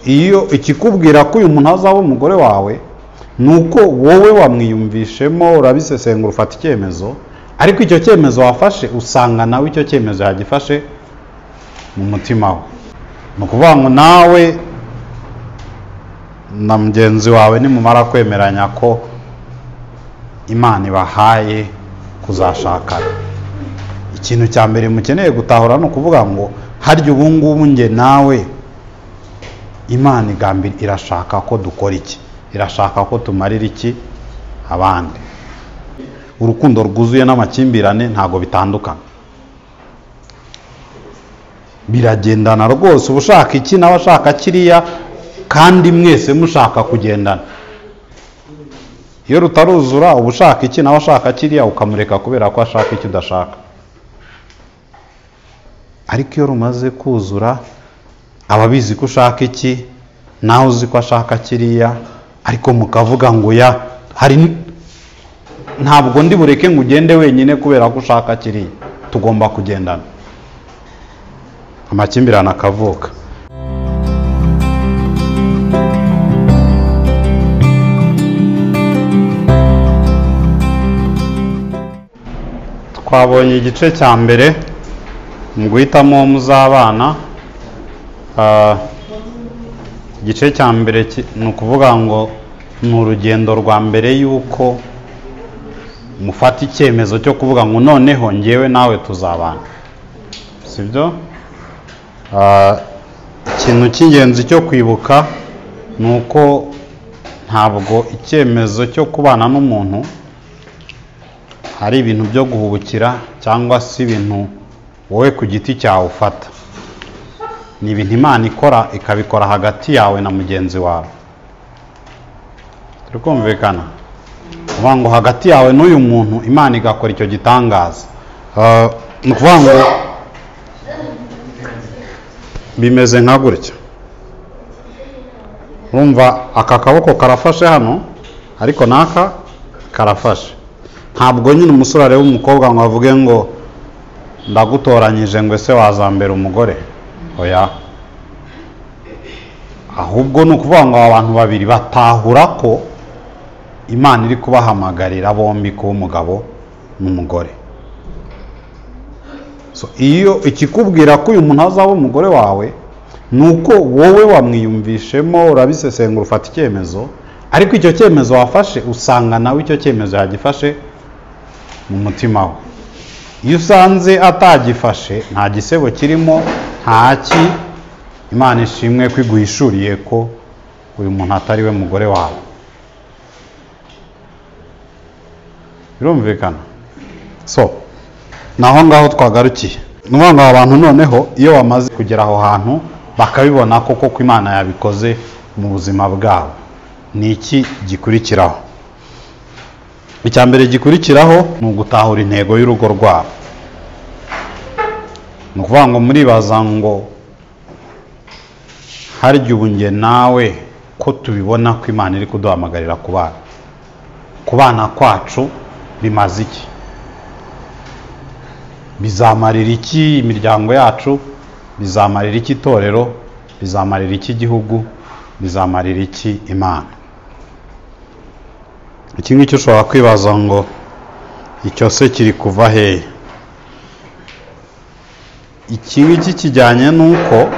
iyo ikikubwira ko uyu muntu azaba umugore wawe nuko wowe wamwiyumvishemo urabisesengura ufata icyemezo, ariko icyo cyemezo wafashe usanga nawe icyo cyemezo yagifashe mu mutima we. Ni ukuvuga ngo nawe na mugenzi wawe nimumara kwemeranya ko Imana ibahaye kuzashakana, ikintu cya mbere mukeneye gutahura ni ukuvuga ngo harya ubu ngubu nge nawe Imana igambira irashaka ko dukora iki, irashaka ko tumarira iki abandi. Urukundo rwuzuye n'amakimbirane ntago bitandukana, biragendana rwose. Ubushaka iki nawe ashaka kiriya, kandi mwese mushaka kugendana. Iyo rutaruzura ubushaka iki nawe ashaka kiriya ukamureka kubera ko ashaka icyo udashaka. Ariko iyo rumaze kuzura ababizi ko ushaka iki nawe uzi ko ashaka kiriya, ariko mukavuga ngo ya hari ntabwo ndi bureke ngo ugende wenyine kubera ko ushaka kiriya, tugomba kugendana, amakimbirane akavuka. Twabonye igice cya mbere mu guhitamo muzabana. Igice cya mbere ni ukuvuga ngo ni urugendo rwa mbere y'uko mufata icyemezo cyo kuvuga ngo noneho ngewe nawe tuzabana, sibyo? Ikintu cy'ingenzi cyo kwibuka ni uko ntabwo icyemezo cyo kubana n'umuntu hari ibintu byo guhubukira cyangwa se ibintu wowe ku giti cyawe ufata. Ni ibintu Imana ikora, ikabikora hagati yawe na mugenzi wawe. Turi kumvikana? Kuvuga ngo hagati yawe n'uyu muntu Imana igakora icyo gitangaza. Ni ukuvuga ngo bimeze nka gutya. Urumva aka kaboko karafashe hano, ariko naka karafashe. Ntabwo nyine umusore areba umukobwa ngo avuge ngo ndagutoranyije ngo ese wazambera umugore. Oya. Ahubwo ni ukuvuga ngo abantu babiri batahura ko Imana iri kubahamagarira bombi kuba umugabo n'umugore. So iyo ikikubwira ko uyu muntu azaba umugore wawe nuko wowe wamwiyumvishemo urabisesengura ufata icyemezo, ariko icyo cyemezo wafashe usanga nawe icyo cyemezo yagifashe mu mutima we. Iyo usanze atagifashe nta gisebo kirimo, ntaki, Imana ishimwe ko iguhishuriye ko uyu muntu atari we mugore wawe. Birumvikana? So naho ngaho twagarukiye. Nuvuga ngo abantu noneho iyo wamaze kugera aho hantu bakabibona koko ko Imana yabikoze mu buzima bwabo, ni iki gikurikiraho? Icya mbere gikurikiraho ni ugutahura intego y'urugo rwabo. Ni ukuvuga ngo muribaza ngo harya ubu nge nawe ko tubibona ko Imana iri kuduhamagarira kubana, kubana kwacu bimaze iki? Bizamarira iki imiryango yacu? Bizamarira iki itorero? Bizamarira iki igihugu? Bizamarira iki Imana? Iki ngicyo ushobora kwibaza ngo icyo se kiri kuva hehe? Iki ngiki kijyanye n'uko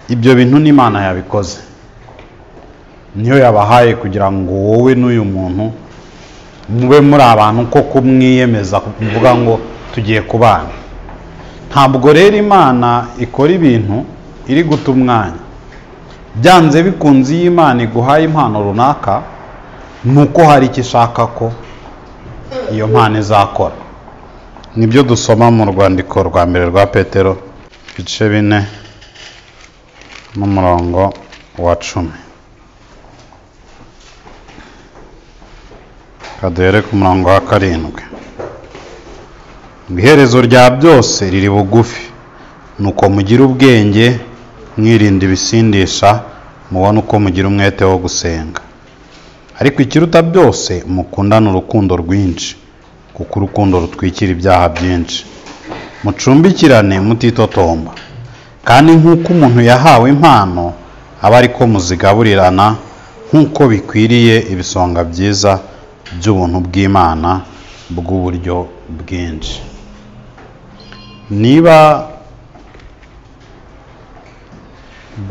ibyo bintu n'Imana yabikoze, niyo yabahaye kugira ngo wowe n'uyu muntu mube muri abantu ko kumwiyemeza kuvuga ngo tugiye kubana. Ntabwo rero Imana ikora ibintu iri guta umwanya. Byanze bikunze iyo Imana iguhaye impano runaka nuko hari icyo ishaka ko iyo mpano izakora. Nibyo dusoma mu rwandiko rwa mbere rwa Petero ibice 4 n'umurongo wa 10. Kaduhere ku murongo wa 7. Iherezo rya byose riri bugufi, nuko mugira ubwenge, mwirinda ibisindisha, mubona uko mugira umwete wo gusenga. Ariko ikiruta byose mukundana urukundo rwinshi, kuko urukundo rutwikira ibyaha byinshi. Mucumbikirane mutitotomba, kandi nk'uko umuntu yahawe impano aba ariko muzigaburirana nk'uko bikwiriye ibisonga byiza by'ubuntu bw'Imana bw'uburyo bwinshi. Niba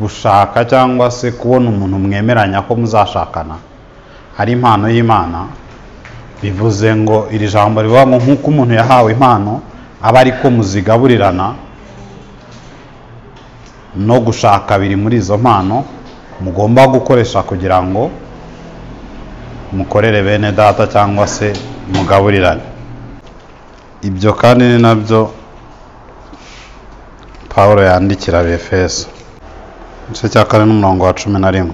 gushaka cyangwa se kubona umuntu mwemeranya ko muzashakana ari impano y'Imana, bivuze ngo iri jambo rivuga ngo nk'uko umuntu yahawe impano aba ariko muzigaburirana, no gushaka biri muri izo mpano mugomba gukoresha kugira ngo mukorere bene data cyangwa se mugaburirane. Ibyo kandi ni nabyo Pawulo yandikira Abefeso igice cya 4:11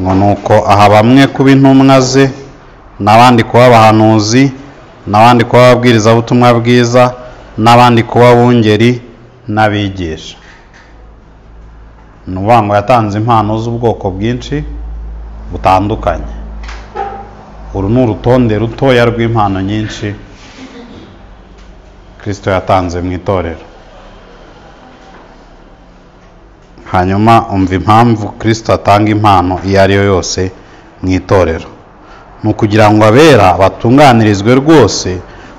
ngo nuko aha bamwe kuba intumwa ze, n'abandi kuba abahanuzi, n'abandi kuba ababwirizabutumwa bwiza, n'abandi kuba abungeri n'abigisha. Ni ukuvuga ngo yatanze impano z'ubwoko bwinshi butandukanye. Uru ni urutonde rutoya rw'impano nyinshi Kristo yatanze mu itorero. Hanyuma umva impamvu Kristo atanga impano iyo ari yo yose mu itorero. Ni ukugira ngo abera batunganirizwe rwose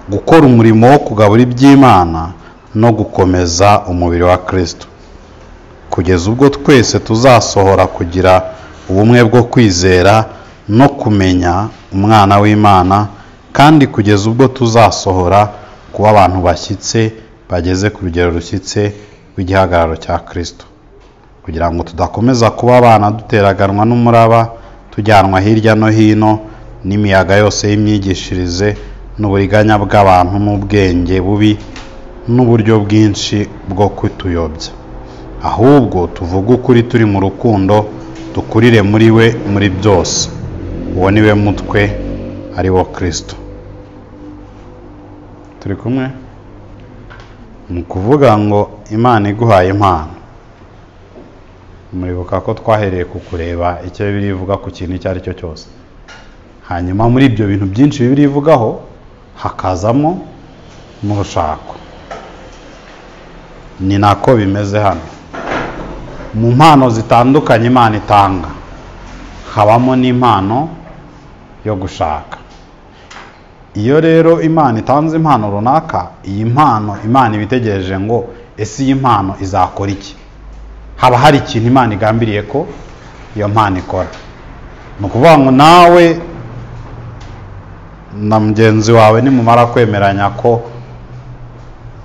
gukora umurimo wo kugabura iby'Imana no gukomeza umubiri wa Kristo, kugeza ubwo twese tuzasohora kugira ubumwe bwo kwizera no kumenya umwana w'Imana, kandi kugeza ubwo tuzasohora kuba abantu bashyitse bageze ku rugero rushyitse rw'igihagararo cya Kristo, kugira ngo tudakomeza kuba abana duteraganwa n'umuraba, tujyanwa hirya no hino n'imiyaga yose y'imyigishirize n'uburiganya bw'abantu n'ubwenge bubi n'uburyo bwinshi bwo kutuyobya. Ahubwo tuvuge ukuri turi mu rukundo, dukurire muri we muri byose. Uwo ni we mutwe, ari wo Kristo. Turi kumwe? Ni ukuvuga ngo Imana iguhaye impano. Muribuka ko twahereye ku kureba icyo Bibiliya ivuga ku kintu icyo ari cyo cyose. Hanyuma muri ibyo bintu byinshi Bibiliya ivugaho hakazamo n'urushako. Ni nako bimeze hano. Mu mpano zitandukanye Imana itanga habamo n'impano yo gushaka. Iyo rero Imana itanze impano runaka, iyi mpano Imana ibitegereje ngo ese iyi mpano izakora iki? Haba hari ikintu Imana igambiriye ko iyo mpano ikora. Ni ukuvuga ngo nawe na mugenzi wawe nimumara kwemeranya ko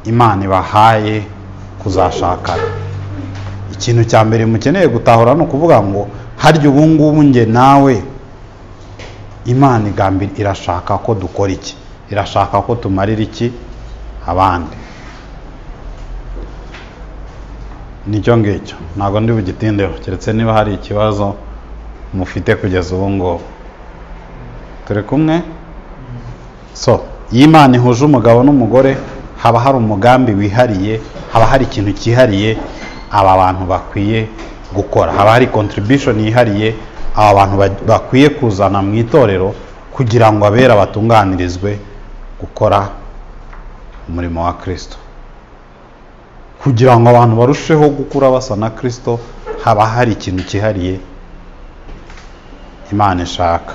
Imana ibahaye kuzashakana, ikintu cya mbere mukeneye gutahura ni ukuvuga ngo harya ubu ngubu nge nawe Imana irashaka ko dukora iki? Irashaka ko tumarira iki abandi? Nicyo ngicyo, ntabwo ndi bugitindeho, keretse niba hari ikibazo mufite kugeza ubu ngubu. Turi kumwe? So, iyo Imana ihuje umugabo n'umugore, haba hari umugambi wihariye, haba hari ikintu cyihariye aba bantu bakwiye gukora, haba hari contribution yihariye aba bantu bakwiye kuzana mu itorero kugira ngo abera batunganirizwe gukora umurimo wa Kristo, kugira ngo abantu barusheho gukura basa na Kristo. Haba hari ikintu cyihariye Imana ishaka.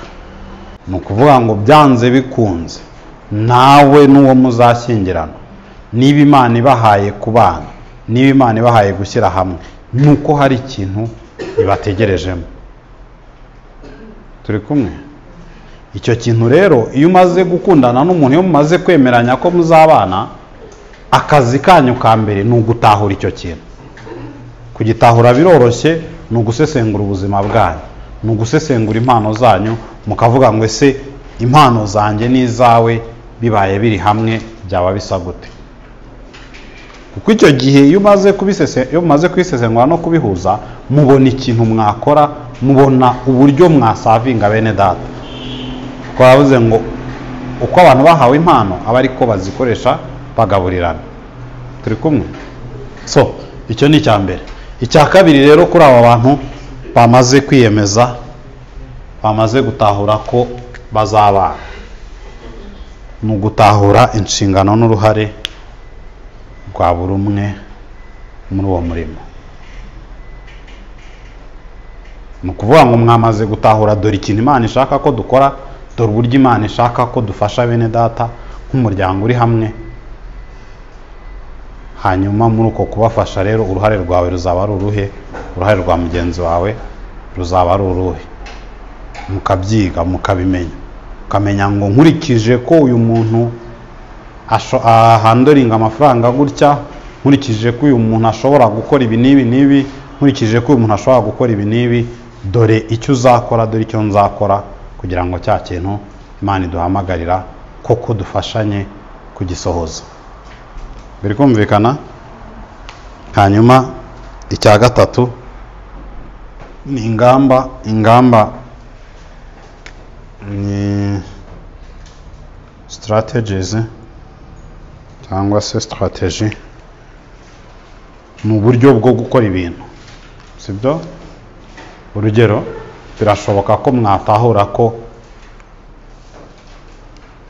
Ni ukuvuga ngo byanze bikunze nawe n'uwo muzashyingirana, niba Imana ibahaye kubana, niba Imana ibahaye gushyira hamwe, nuko hari ikintu ibategerejemo. Turi kumwe? Icyo kintu rero iyo umaze gukundana n'umuntu, iyo mumaze kwemeranya ko muzabana, akazi kanyu ka mbere ni ugutahura icyo kintu. Kugitahura biroroshye, ni ugusesengura ubuzima bwanyu, ni ugusesengura impano zanyu, mukavuga ngo ese impano zanjye n'izawe bibaye biri hamwe byaba bisa gute? Kuko icyo gihe iyo umaze kubisesengura no kubihuza, mubona ikintu mwakora, mubona uburyo mwasavinga bene data. Twavuze ngo uko abantu bahawe impano aba ariko bazikoresha bagaburirana. Turi kumwe? So, icyo ni icya mbere. Icya kabiri rero kuri aba bantu bamaze kwiyemeza, bamaze gutahura ko bazabana, ni ugutahura inshingano n'uruhare rwa buri umwe muri uwo murimo. Ni ukuvuga ngo mwamaze gutahura dore ikintu Imana ishaka ko dukora, dore uburyo Imana ishaka ko dufasha bene data nk'umuryango uri hamwe. Hanyuma muri uko kubafasha rero uruhare rwawe ruzaba ari uruhe, uruhare rwa mugenzi wawe ruzaba ari uruhe. Mukabyiga, mukabimenya, ukamenya ngo nkurikije ko uyu muntu ahandoringa amafaranga gutya, nkurikije ko uyu muntu ashobora gukora ibi n'ibi n'ibi, nkurikije ko uyu muntu ashobora gukora ibi n'ibi, dore icyo uzakora, dore icyo nzakora, kugira ngo cya kintu Imana iduhamagarira koko dufashanye kugisohoza. Biri kumvikana? Hanyuma icya gatatu ni ingamba ni strategies cyangwa se strategy mu buryo bwo gukora ibintu, sibyo? Urugero, birashoboka ko mwatahura ko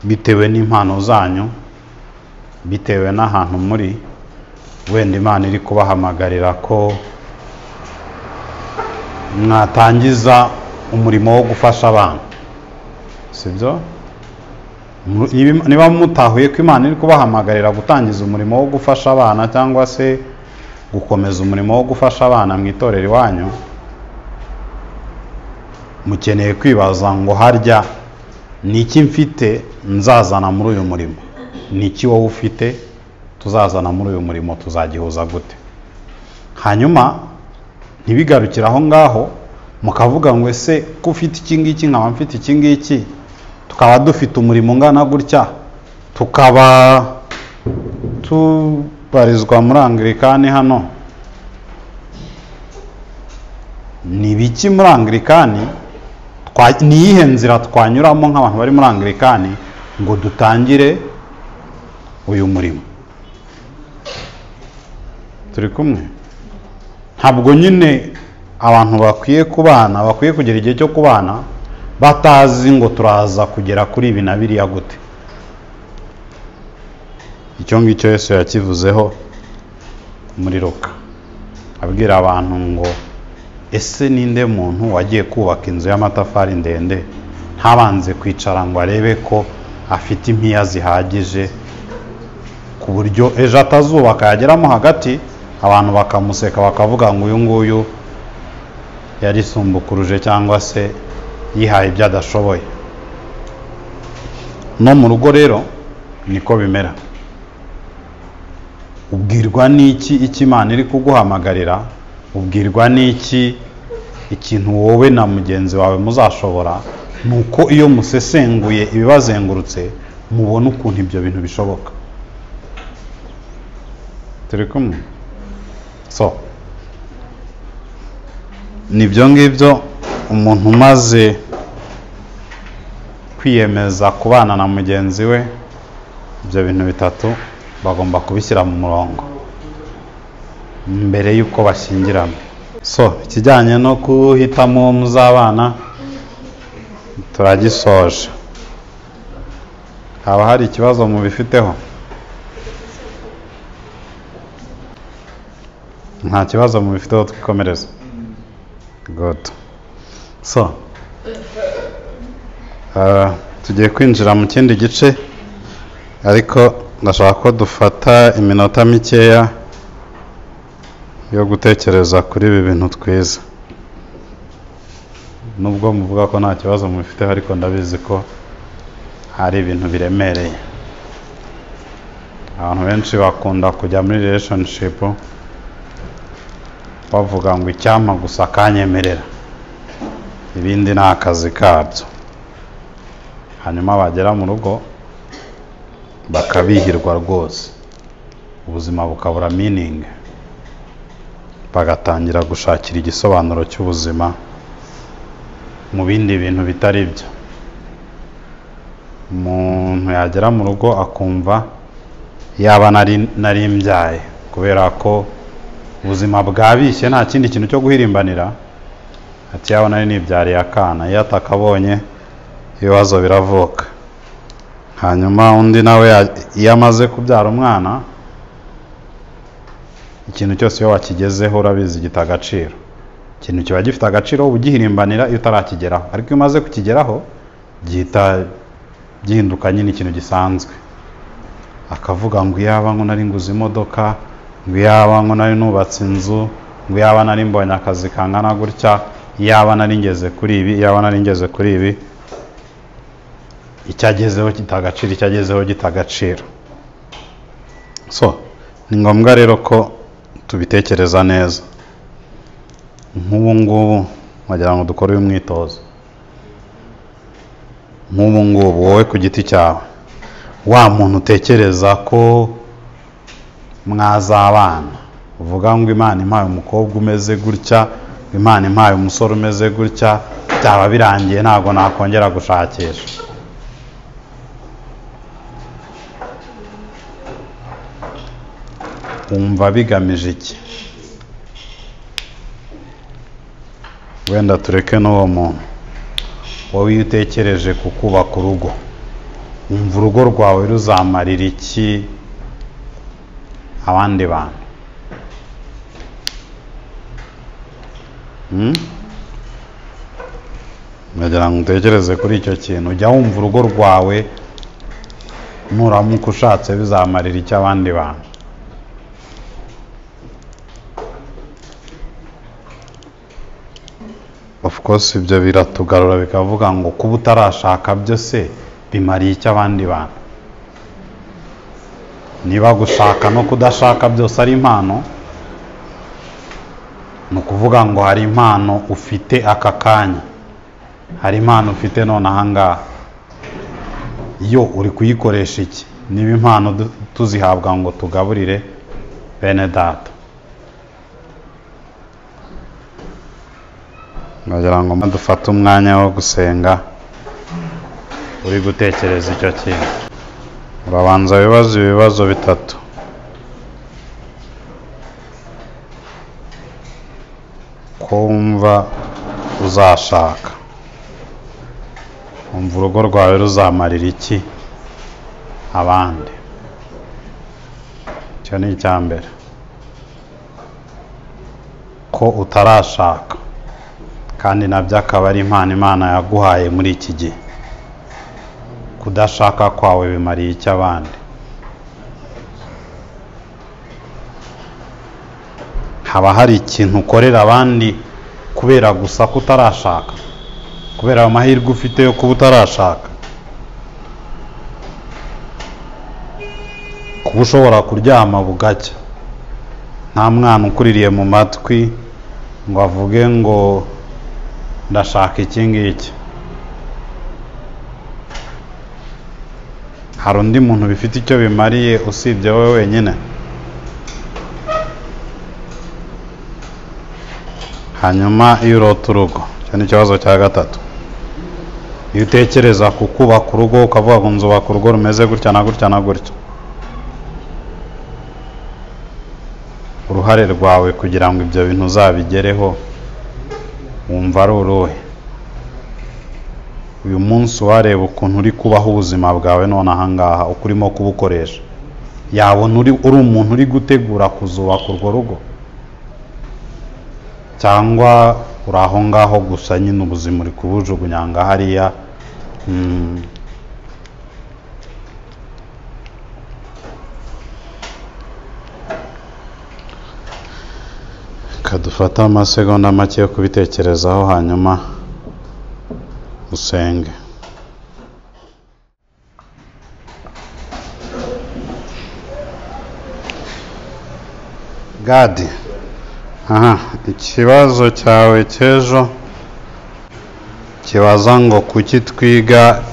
bitewe n'impano zanyu, bitewe n'ahantu muri, wenda Imana iri kubahamagarira ko mwatangiza umurimo wo gufasha abana, sibyo? Niba mutahuye ko Imana iri kubahamagarira gutangiza umurimo wo gufasha abana cyangwa se gukomeza umurimo wo gufasha abana mu itorero iwanyu, mukeneye kwibaza ngo harya ni iki mfite nzazana muri uyu murimo, ni iki wowe ufite tuzazana muri uyu murimo, tuzagihuza gute? Hanyuma ntibigarukira aho ngaho mukavuga ngo ese ko ufite iki ngiki nkaba mfite iki ngiki, tukaba dufite umurimo ungana gutya, tukaba tubarizwa muri Anglikani hano, ni biki muri Anglikani, ni iyihe nzira twanyuramo nk'abantu bari muri Anglikani ngo dutangire uyu murimo? Turi kumwe? Ntabwo nyine abantu bakwiye kubana, bakwiye kugira igihe cyo kubana batazi ngo turaza kugera kuri ibi na biriya gute. Icyo ngicyo Yesu yakivuzeho muri Luka, abwira abantu ngo ese ninde muntu wagiye kubaka inzu y'amatafari ndende ntabanze kwicara ngo arebe ko afite impiya zihagije, ku buryo ejo atazubaka yageramo hagati abantu bakamuseka bakavuga ngo uyu nguyu yarisumbukuruje cyangwa se yihaye ibyo adashoboye. No mu rugo rero niko bimera. Ubwirwa n'iki icyo Imana iri kuguhamagarira, ubwirwa n'iki ikintu wowe na mugenzi wawe muzashobora, nuko iyo musesenguye ibibazengurutse mubona ukuntu ibyo bintu bishoboka. Turi kumwe? So nibyo ngibyo umuntu umaze kwiyemeza kubana na mugenzi we, ibyo bintu bitatu bagomba kubishyira mu murongo mbere y'uko bashyingirana. So ikijyanye no kuhitamo muzabana turagisoje. Haba hari ikibazo mubifiteho? Nta kibazo mubifiteho, twikomereza. Good. So tugiye kwinjira mu kindi gice, ariko ndashaka ko dufata iminota mikeya yo gutekereza kuri ibi bintu twiza. Nubwo muvuga ko nta kibazo mubifiteho, ariko ndabizi ko hari ibintu biremereye. Abantu benshi bakunda kujya muri relationship bavuga ngo icyampa gusa kanyemerera, ibindi ni akazi kabyo. Hanyuma bagera mu rugo bakabihirwa rwose, ubuzima bukabura meaning, bagatangira gushakira igisobanuro cy'ubuzima mu bindi bintu bitari byo. Umuntu yagera mu rugo akumva yaba nari mbyaye, kubera ko ubuzima bwabishye nta kindi kintu cyo guhirimbanira, ati yaba nari nibyariye akana. Iyo atakabonye ibibazo biravuka. Hanyuma undi nawe iyo amaze kubyara umwana ikintu cyose iyo wakigezeho urabizi gita agaciro. Ikintu kiba gifite agaciro ugihirimbanira iyo utarakigeraho, ariko iyo umaze kukigeraho gihita gihinduka nyine ikintu gisanzwe. Akavuga ngo iyaba ngo nari nguze imodoka, ngo iyaba ngo nari nubatse inzu, ngo iyaba nari mbonye akazi kangana gutya, iyaba nari ngeze kuri ibi, iyaba nari ngeze kuri ibi. Icyagezeho kitagaciro, icyagezeho gitagaciro. So ni ngombwa rero ko tubitekereza neza. Nk'ubu ngubu wagira ngo dukore uyu mwitozo. Nk'ubu ngubu wowe ku giti cyawe, wa muntu utekereza ko mwazabana, uvuga ngo Imana impaye umukobwa umeze gutya, Imana impaye umusore umeze gutya, byaba birangiye ntabwo nakongera gushakisha. Wumva bigamije iki? Wenda tureke n'uwo muntu. Wowe iyo utekereje ku kubaka urugo, wumva urugo rwawe ruzamarira iki abandi bantu? Ndagira ngo utekereze kuri icyo kintu. Ujya wumva urugo rwawe nuramuka ushatse bizamarira iki abandi bantu? Of course ibyo biratugarura bikavuga ngo kuba utarashaka byose bimariye iki abandi bantu? Niba gushaka no kudashaka byose ari impano, ni ukuvuga ngo hari impano ufite aka kanya, hari impano ufite none ahangaha. Yo uri kuyikoresha iki? Niba impano tuzihabwa ngo tugaburire bene data. Ndagira ngo dufate umwanya wo gusenga uri gutekereza icyo kintu. Urabanza wibaza ibibazo bitatu. Ko wumva uzashaka, wumva urugo rwawe ruzamarira iki abandi? Icyo ni icya mbere. Ko utarashaka kandi nabyo akaba ari impano Imana yaguhaye muri iki gihe, kudashaka kwawe bimariye iki abandi? Haba hari ikintu ukorera abandi kubera gusa ko utarashaka, kubera ayo mahirwe ufite yo kuba utarashaka? Kuba ushobora kuryama bugacya nta mwana ukuririye mu matwi ngo avuge ngo ndashaka iki ngiki. Hari undi muntu bifite icyo bimariye usibye wowe wenyine? Hanyuma iyo urota urugo, icyo ni ikibazo cya gatatu. Iyo utekereza ku kubaka urugo ukavuga ngo nzubaka urugo rumeze gutya na gutya na gutya, uruhare rwawe kugira ngo ibyo bintu uzabigereho wumva ari uruhe? Uyu munsi wareba ukuntu uri kubaho ubuzima bwawe none ahangaha, uko urimo kubukoresha, yabona uri umuntu uri gutegura kuzubaka urwo rugo, cyangwa uri aho ngaho gusa nyine ubuzima uri kubujugunya nga hariya? Kadufata amasegonda make yo kubitekerezaho hanyuma usenge. Gadi, ikibazo cyawe cy'ejo kibaza ngo kuki twiga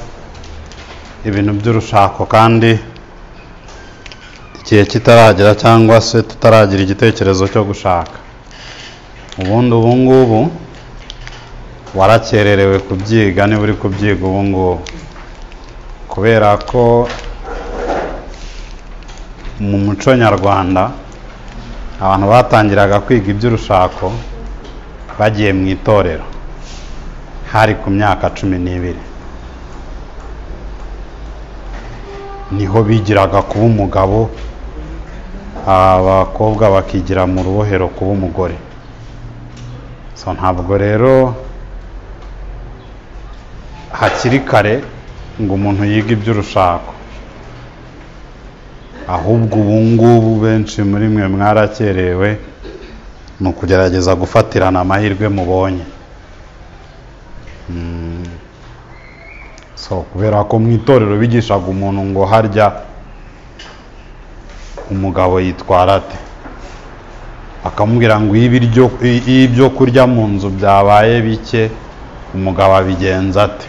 ibintu by'urushako kandi igihe kitaragera cyangwa se tutaragira igitekerezo cyo gushaka. Ubundi ubu ngubu warakererewe kubyiga niba uri kubyiga ubu ngubu, kubera ko mu muco nyarwanda abantu batangiraga kwiga iby'urushako bagiye mu itorero hari ku myaka 12, niho bigiraga kuba umugabo, abakobwa bakigira mu rubohero kuba umugore. So ntabwo rero hakiri kare ngo umuntu yiga iby'urushako, ahubwo ubu ngubu benshi muri mwe mwarakerewe ni ukugerageza gufatirana amahirwe mubonye. So kubera ko mu itorero bigishaga umuntu ngo harya umugabo yitwara ate, akamubwira ngo iyo ibyo kurya mu nzu byabaye bike umugabo abigenza ate,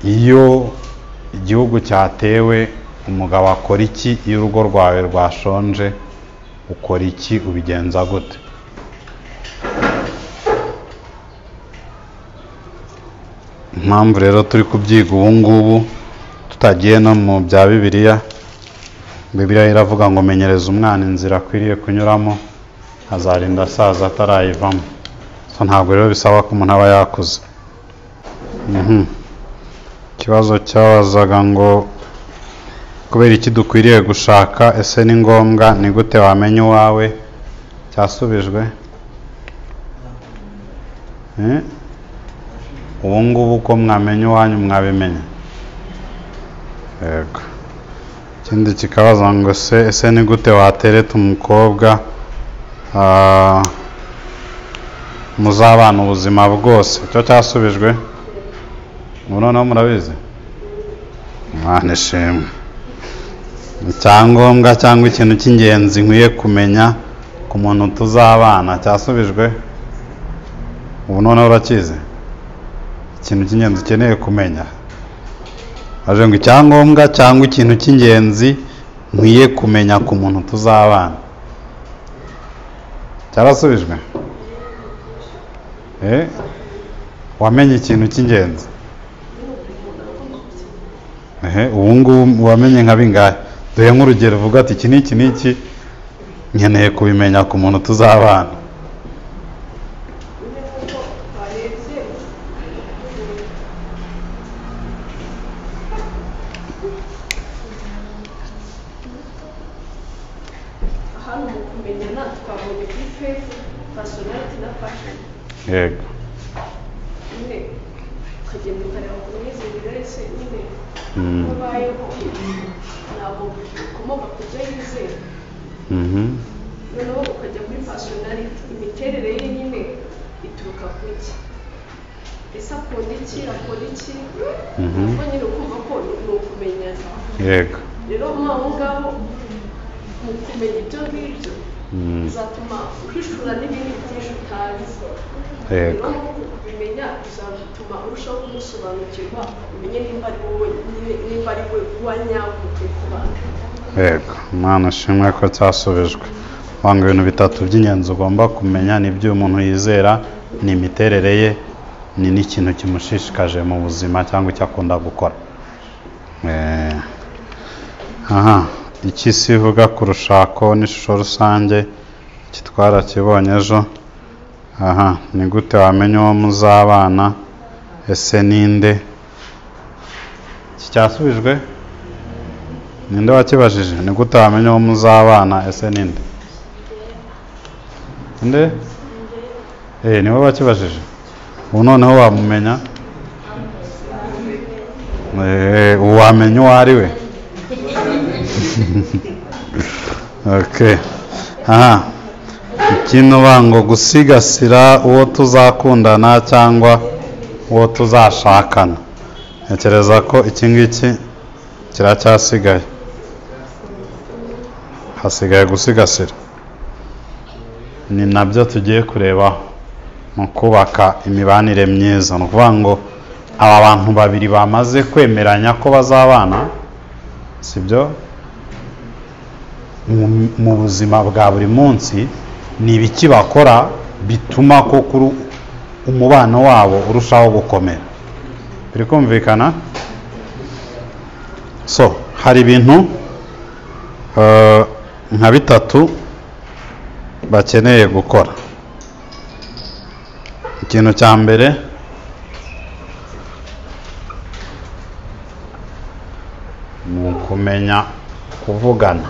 iyo igihugu cyatewe umugabo akora iki, iyo urugo rwawe rwashonje ukora iki, ubigenza gute? Impamvu rero turi kubyiga ubu ngubu tutagiye no mu bya Bibiliya, Bibiliya iravuga ngo menyereza umwana inzira akwiriye kunyuramo azarinda asaza atarayivamo. So ntabwo rero bisaba ko umuntu aba yakuze. Ikibazo cyabazaga ngo kubera iki dukwiriye gushaka, ese ni ngombwa, ni gute wamenya uwawe? Cyasubijwe. Ubu ngubu ko mwamenya uwanyu mwabimenya. Yego. Ikindi kikabaza ngo ese ni gute watereta umukobwa muzabana ubuzima bwose? Cyo cyasubijwe. Noneho murabizi. Imana ishimwe. Icyangombwa cyangwa ikintu cy'ingenzi nkwiye kumenya ku muntu tuzabana cyasubijwe. Ubu noneho urakize. Ikintu cy'ingenzi ukeneye kumenya, aje ngo icyangombwa cyangwa ikintu cy'ingenzi nkwiye kumenya ku muntu tuzabana. Cyarasubijwe. Wamenye ikintu cy'ingenzi. Ubu ngubu wamenye nka bingahe? Duhe nk'urugero uvuga ati iki n'iki nkeneye kubimenya ku muntu tuzabana. Yego. Noneho ukajya kuri personality, imiterere ye nyine ituruka ku iki, ese akunda iki, akora iki, ubwo nyine ukumva ko ni ukumenyana. Yego. Rero aho ngaho mu kumenya ibyo ngibyo bizatuma uhishura n'ibindi byinshi utazi. Yego. Kubimenya bizatuma urushaho kumusobanukirwa, umenye nimba ari wowe, nimba ari we wanyawe ukwiye kubana. Yego. Imana ishimwe ko cyasubijwe. Wanga ibintu bitatu by'ingenzi ugomba kumenya ni ibyo umuntu yizera, ni imiterere ye, ni n'ikintu kimushishikaje mu buzima cyangwa icyo akunda gukora. Iki sivuga ku rushako n'ishusho rusange, iki twarakibonye ejo. Ni gute wamenya uwo muzabana, ese ninde? Iki cyasubijwe. Ninde wakibajije? Ni gute wamenya uwo muzabana, ese ninde? Nde? Niwe wakibajije. Ubu noneho wamumenya. Wamenya uwo ari we. Okay. Ikintu bango gusigasira uwo tuzakundana cyangwa uwo tuzashakana. Ntekereza ko iki ngiki kiracyasigaye. Hasigaye gusigasira. Ni nabyo tugiye kureba mu kubaka imibanire myiza. Ni ukuvuga ngo aba bantu babiri bamaze kwemeranya ko bazabana, sibyo? Mu buzima bwa buri munsi ni ibiki bakora bituma ko umubano wabo urushaho gukomera. Biri kumvikana? So hari ibintu nka bitatu bakeneye gukora. Ikintu cya mbere ni kumenya kuvugana.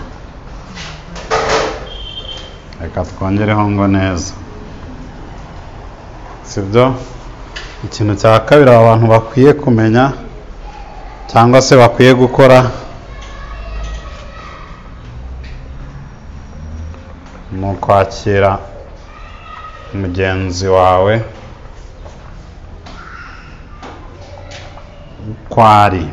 Reka twongereho ngo neza, sibyo? Ikintu cya kabiri abantu bakwiye kumenya cyangwa se bakwiye gukora ni ukwakira mugenzi wawe uko ari.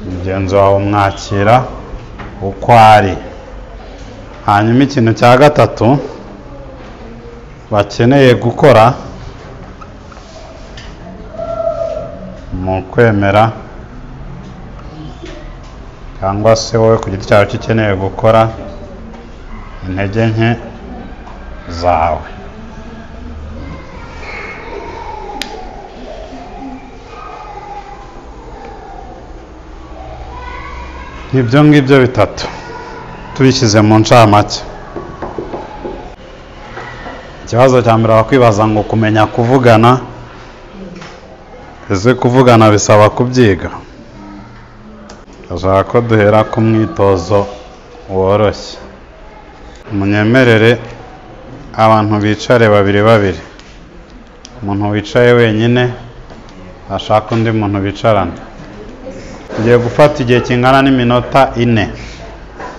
Mugenzi wawe umwakira uko ari. Hanyuma ikintu cya gatatu bakeneye gukora mu kwemera cyangwa se wowe ku giti cyawe ukeneye gukora intege nke zawe. Ibyo ngibyo bitatu tubishyize mu ncamake. Ikibazo cya mbere wakwibaza ngo kumenya kuvugana, ese kuvugana bisaba kubyiga? Ndashaka ko duhera ku mwitozo woroshye. Munyemerere abantu bicare babiri babiri. Umuntu wicaye wenyine ashaka undi muntu bicarana. Tugiye gufata igihe kingana n'iminota 4.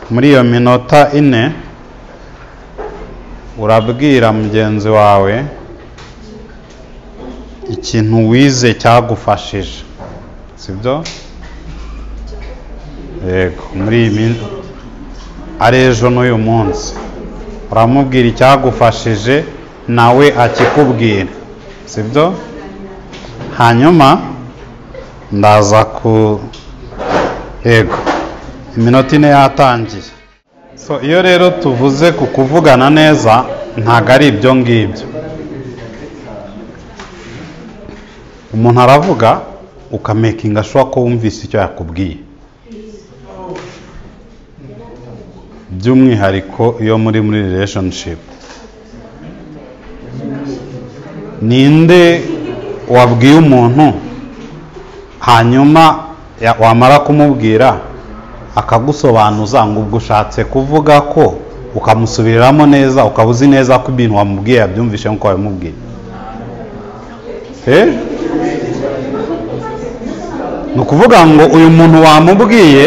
Muri iyo minota 4 urabwira mugenzi wawe ikintu wize cyagufashije, sibyo? Yego, muri iyi ari ejo n'uyu munsi uramubwira icyagufashije nawe akikubwira, sibyo? Hanyuma ndaza yego, iminota 4 yatangiye. So iyo rero tuvuze ku kuvugana neza ntago ari ibyo ngibyo. Umuntu aravuga ukamakinga sure ko wumvise icyo yakubwiye, by'umwihariko iyo muri relationship. Ninde wabwiye umuntu hanyuma wamara kumubwira akagusobanuza ngo ubwo ushatse kuvuga ko, ukamusubiriramo neza, ukaba uzi neza ko ibintu wamubwiye yabyumvishe nk'uko wabimubwiye? Ni ukuvuga ngo uyu muntu wamubwiye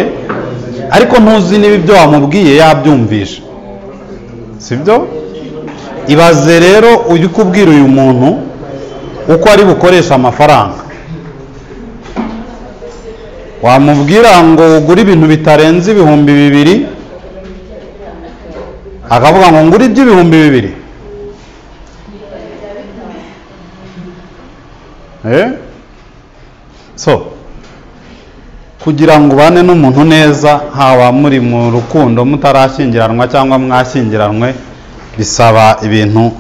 ariko ntuzi niba ibyo wamubwiye yabyumvishe, sibyo? Ibaze rero uri kubwira uyu muntu uko ari bukoresha amafaranga. Wamubwira ngo ugure ibintu bitarenze 2,000, akavuga ngo ngure iby'ibihumbi 2,000. So kugira ngo ubane n'umuntu neza, haba muri mu rukundo mutarashyingiranwa cyangwa mwashyingiranywe, bisaba ibintu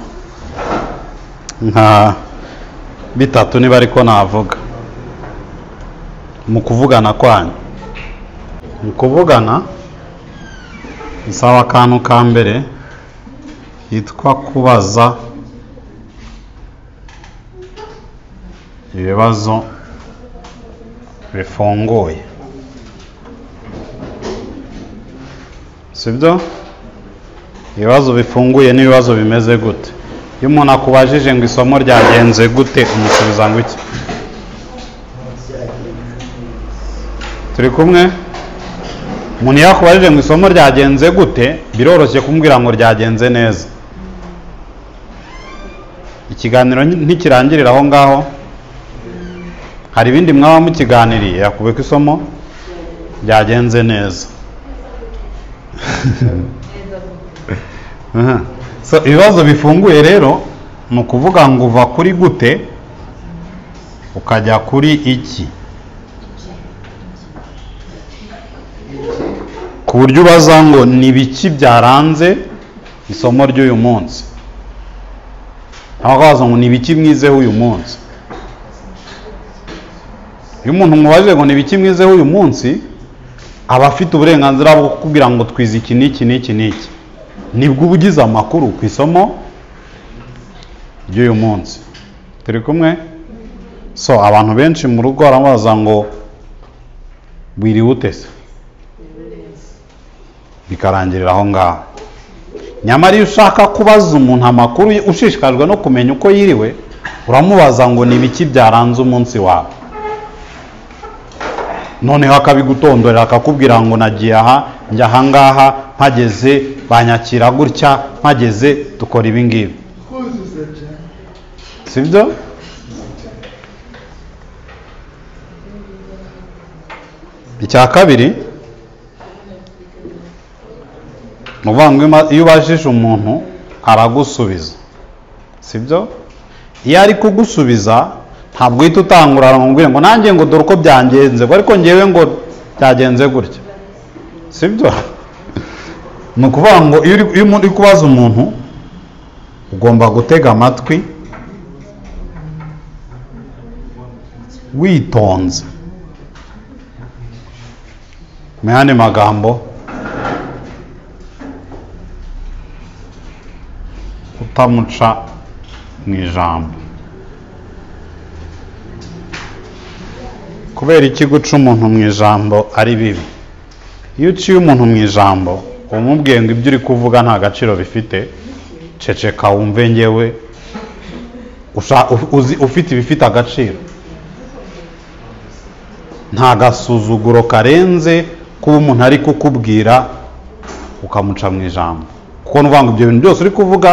nka 3 niba ariko navuga mu kuvugana kwanyu. Mu kuvugana bisaba akantu ka mbere yitwa kubaza ibibazo bifunguye, sibyo? Ibibazo bifunguye n'ibibazo bimeze gute? Iyo umuntu akubajije ngo isomo ryagenze gute, umusubiza ngo iki? Turi kumwe? Umuntu yakubajije ngo isomo ryagenze gute, biroroshye kumbwira ngo ryagenze neza. Ikiganiro ntikirangirira aho ngaho, hari ibindi mwaba mukiganiriye, yakubeka isomo ryagenze neza. So ibibazo bifunguye rero ni ukuvuga ngo uva kuri gute ukajya kuri iki, ku buryo ubaza ngo ni biki byaranze isomo ry'uyu munsi, aho kabaza ngo ni biki mwizeho uyu munsi. Iyo umuntu mubajije ngo ni biki mwizeho uyu munsi, aba afite uburenganzira bwo kukubwira ngo twize iki n'iki n'iki n'iki. Nibwo uba ugize amakuru ku isomo ry'uyu munsi. Turi kumwe? so abantu benshi mu rugo baramubaza ngo wiriwe utese, bikarangirira aho ngaho. Nyamara iyo ushaka kubaza umuntu amakuru ushishikajwe no kumenya uko yiriwe, uramubaza ngo ni ibiki byaranze umunsi wawe, noneho akabigutondorera akakubwira ngo nagiye aha njya aha ngaha, mpageze banyakira gutya, mpageze dukora ibi ngibi. Sibyo? Icya kabiri, iyo ubajije umuntu aragusubiza. Sibyo? Iyo ari kugusubiza ntabwo uhita utangura ngo ngo nanjye ngo dore uko byangenze, ariko ngewe ngo byagenze gutya. Sibyo? Ni ukuvuga ngo iyo uri kubaza umuntu ugomba gutega amatwi witonze. Mu yandi magambo, utamuca mu ijambo. Kubera iki guca umuntu mu ijambo ari bibi? Iyo uciye umuntu mu ijambo umubwiye ngo ibyo uri kuvuga nta gaciro bifite, ceceka wumve ngewe ufite ibifite agaciro. Nta gasuzuguro karenze kuba umuntu ari kukubwira ukamuca mu ijambo, kuko nuvuga ngo ibyo bintu byose uri kuvuga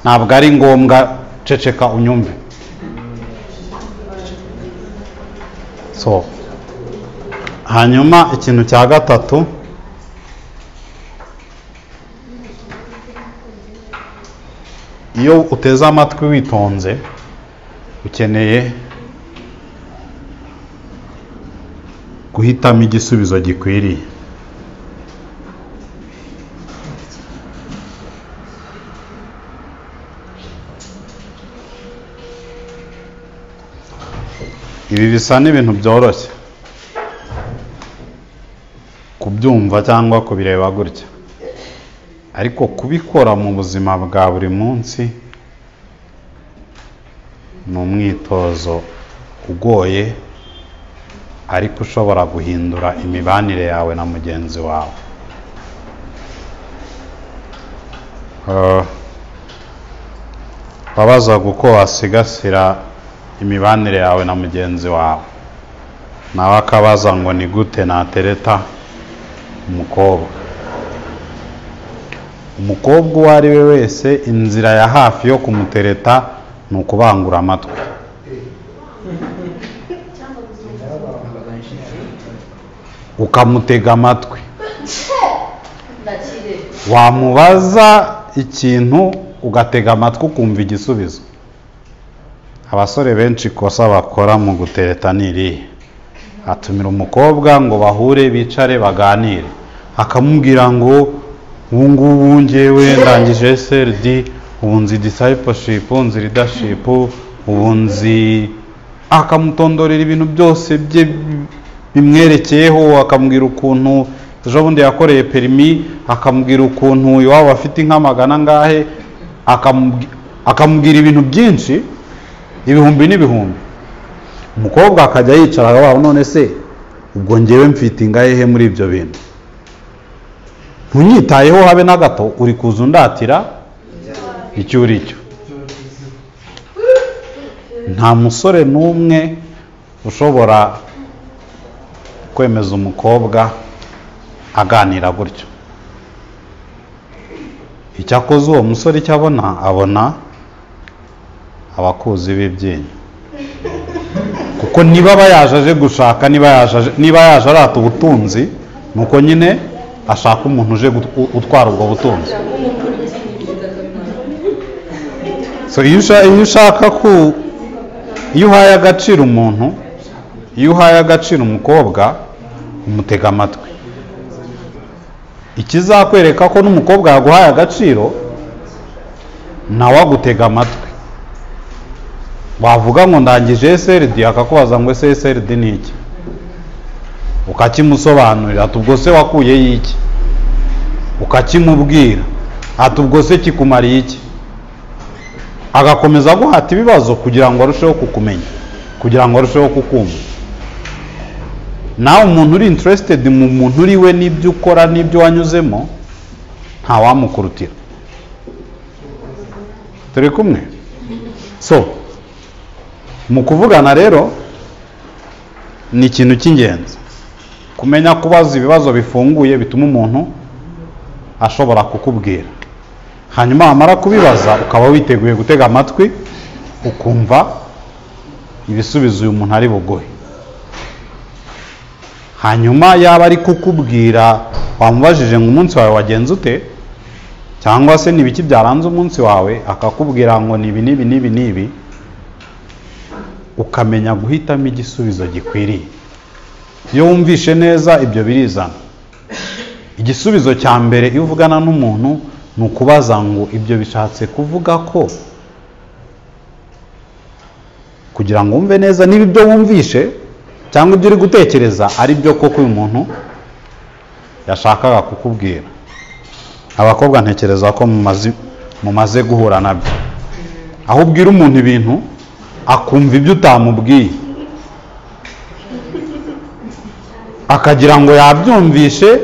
ntabwo ari ngombwa, ceceka unyumve. So hanyuma ikintu cya gatatu, iyo uteze amatwi witonze, ukeneye guhitamo igisubizo gikwiriye. Ibi bisa n'ibintu byoroshye kubyumva cyangwa kubireba gutya, ariko kubikora mu buzima bwa buri munsi ni umwitozo ugoye, ariko ushobora guhindura imibanire yawe na mugenzi wawe. Babaza uko wasigasira imibanire yawe na mugenzi wawe, nawe akabaza ngo ni gute natereta umukobwa. Umukobwa uwo ari we wese, inzira ya hafi yo kumutereta ni ukubangura amatwi. Ukamutega amatwi, wamubaza ikintu ugatega amatwi ukumva igisubizo. Abasore benshi ikosa bakora mu gutereta ni irihe: atumira umukobwa ngo bahure bicare baganire, akamubwira ngo ubu ngubu ngewe ndangije SLD, ubu nzi discipleship, nzi leadership, ubu nzi, akamutondorera ibintu byose bye bimwerekeyeho, akamubwira ukuntu ejo bundi yakoreye perimi, akamubwira ukuntu iwabo afite inka magana ngahe, akamubwira ibintu byinshi, ibihumbi n'ibihumbi. Umukobwa akajya yicara akabaho, none se ubwo ngewe mfite ingahe muri ibyo bintu? Ntunyitayeho habe na gato, uri kuza undatira icyo uri cyo. Nta musore n'umwe ushobora kwemeza umukobwa aganira gutyo. Icyakoze uwo musore icyo abona abakuzi b'ibyinyo, kuko niba yaje aje gushaka, niba yaje arata ubutunzi, nuko nyine ashaka umuntu uje utwara ubwo butunzi. So iyo ushaka iyo uhaye agaciro umuntu, iyo uhaye agaciro umukobwa, umutega amatwi. Ikizakwereka ko n'umukobwa yaguhaye agaciro, nawe agutega amatwi. Wavuga ngo ndangije SLD, akakubaza ngo ese SLD ni iki, ukakimusobanurira, ati ubwo se wakuye iki, ukakimubwira, ati ubwo se kikumariye iki, agakomeza guhata ibibazo kugira ngo arusheho kukumenya. kugira ngo arusheho kukumva. Nawe umuntu uri interested mu muntu uri we n'ibyo ukora n'ibyo wanyuzemo nta wamukurutira. Turi kumwe? So mu kuvugana rero ni ikintu cy'ingenzi kumenya kubaza ibibazo bifunguye bituma umuntu ashobora kukubwira, hanyuma wamara kubibaza ukaba witeguye gutega amatwi ukumva ibisubizo uyu muntu ari buguhe. Hanyuma yaba ari kukubwira wamubajije ngo umunsi wawe wagenze ute cyangwa se n'ibiki byaranze umunsi wawe, akakubwira ngo nibi nibi nibi nibi, ukamenya guhitamo igisubizo gikwiriye. Iyo wumvishe neza ibyo birizana. Igisubizo cya mbere iyo uvugana n'umuntu ni ukubaza ngo ibyo bishatse kuvuga ko, kugira ngo wumve neza niba ibyo wumvishe cyangwa ibyo uri gutekereza ari byo koko uyu muntu yashakaga kukubwira. Abakobwa ntekereza ko mumaze guhura nabyo, aho ubwira umuntu ibintu akumva ibyo utamubwiye, akagira ngo yabyumvishe,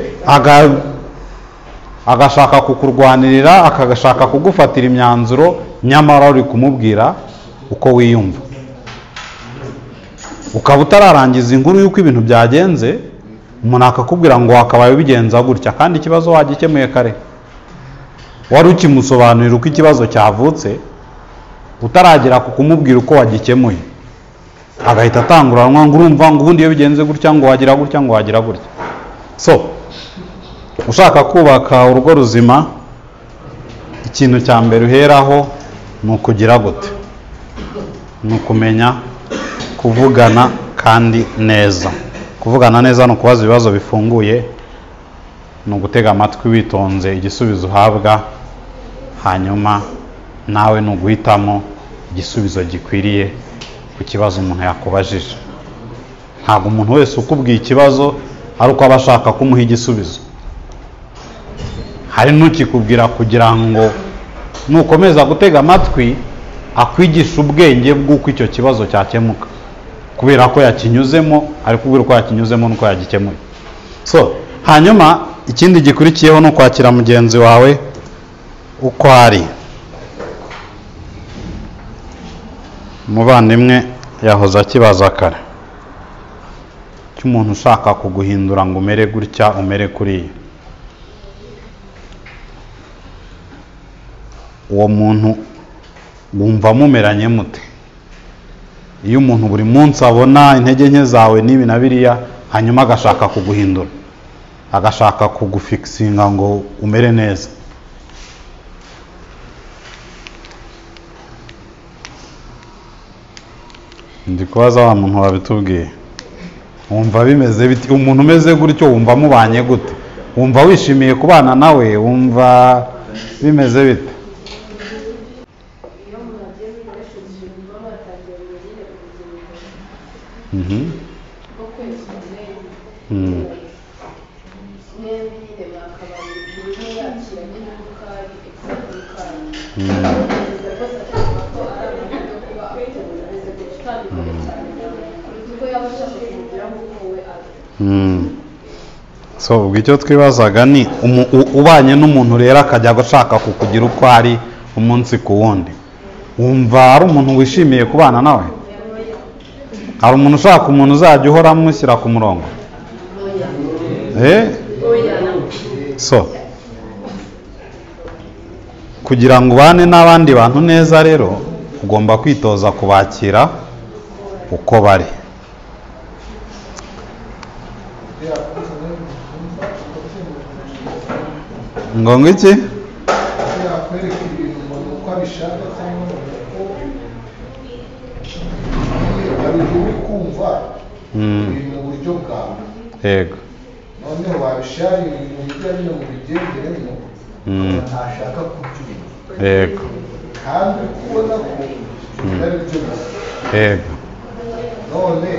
agashaka kukurwanirira, akagashaka kugufatira imyanzuro, nyamara uri kumubwira uko wiyumva. Ukaba utararangiza inkuru y'uko ibintu byagenze, umuntu akakubwira ngo wakabaye ubigenza gutya, kandi ikibazo wagikemuye kare. Wari ukimusobanurira uko ikibazo cyavutse utaragera ku kumubwira uko wagikemuye, agahita atanguranwa ngo urumva ngo ubundi iyo bigenze gutya ngo wagira gutya ngo wagira gutya. So ushaka kubaka urugo ruzima, ikintu cya mbere uheraho ni ukugira gute? Ni ukumenya kuvugana kandi neza. Kuvugana neza ni ukubaza ibibazo bifunguye, ni ugutega amatwi witonze igisubizo uhabwa, hanyuma nawe ni uguhitamo igisubizo gikwiriye ku kibazo umuntu yakubajije. Ntabwo umuntu wese ukubwiye ikibazo ari uko aba ashaka kumuha igisubizo. Hari n'ukikubwira kugira ngo nukomeza gutega amatwi akwigisha ubwenge bw'uko icyo kibazo cyakemuka, kubera ko yakinyuzemo, ari kubwira uko yakinyuzemo n'uko yagikemuye. So hanyuma ikindi gikurikiyeho ni ukwakira mugenzi wawe uko ari. Umuvandimwe yahoze akibaza kare cy'umuntu ushaka kuguhindura ngo umere gutya umere kuriya. Uwo muntu wumva mumeranye mute? Iyo umuntu buri munsi abona intege nke zawe n'ibi na biriya, hanyuma agashaka kuguhindura, agashaka kugufikisinga ngo umere neza, ndi kubaza wa muntu wabitubwiye, wumva bimeze biti? Umuntu umeze gutyo wumva mubanye gute? Wumva wishimiye kubana nawe? Wumva bimeze bite? So ubwo icyo twibazaga ni ubanye n'umuntu rero akajya gushaka kukugira uko ari umunsi ku wundi, wumva ari umuntu wishimiye kubana nawe? Hari umuntu ushaka umuntu uzajya uhora amushyira ku murongo? So kugira ngo ubane n'abandi bantu neza rero ugomba kwitoza kubakira uko bari. Ngo iki? Yakwereka ibintu umuntu uko abishaka cyangwa uri kumva ibintu mu buryo bwawe. Yego. Noneho wabisharira ibintu bijyanye no mu bigenderemo ntashaka kubyumva. Yego. Kandi kubona ko bitari byo gusa. Yego. None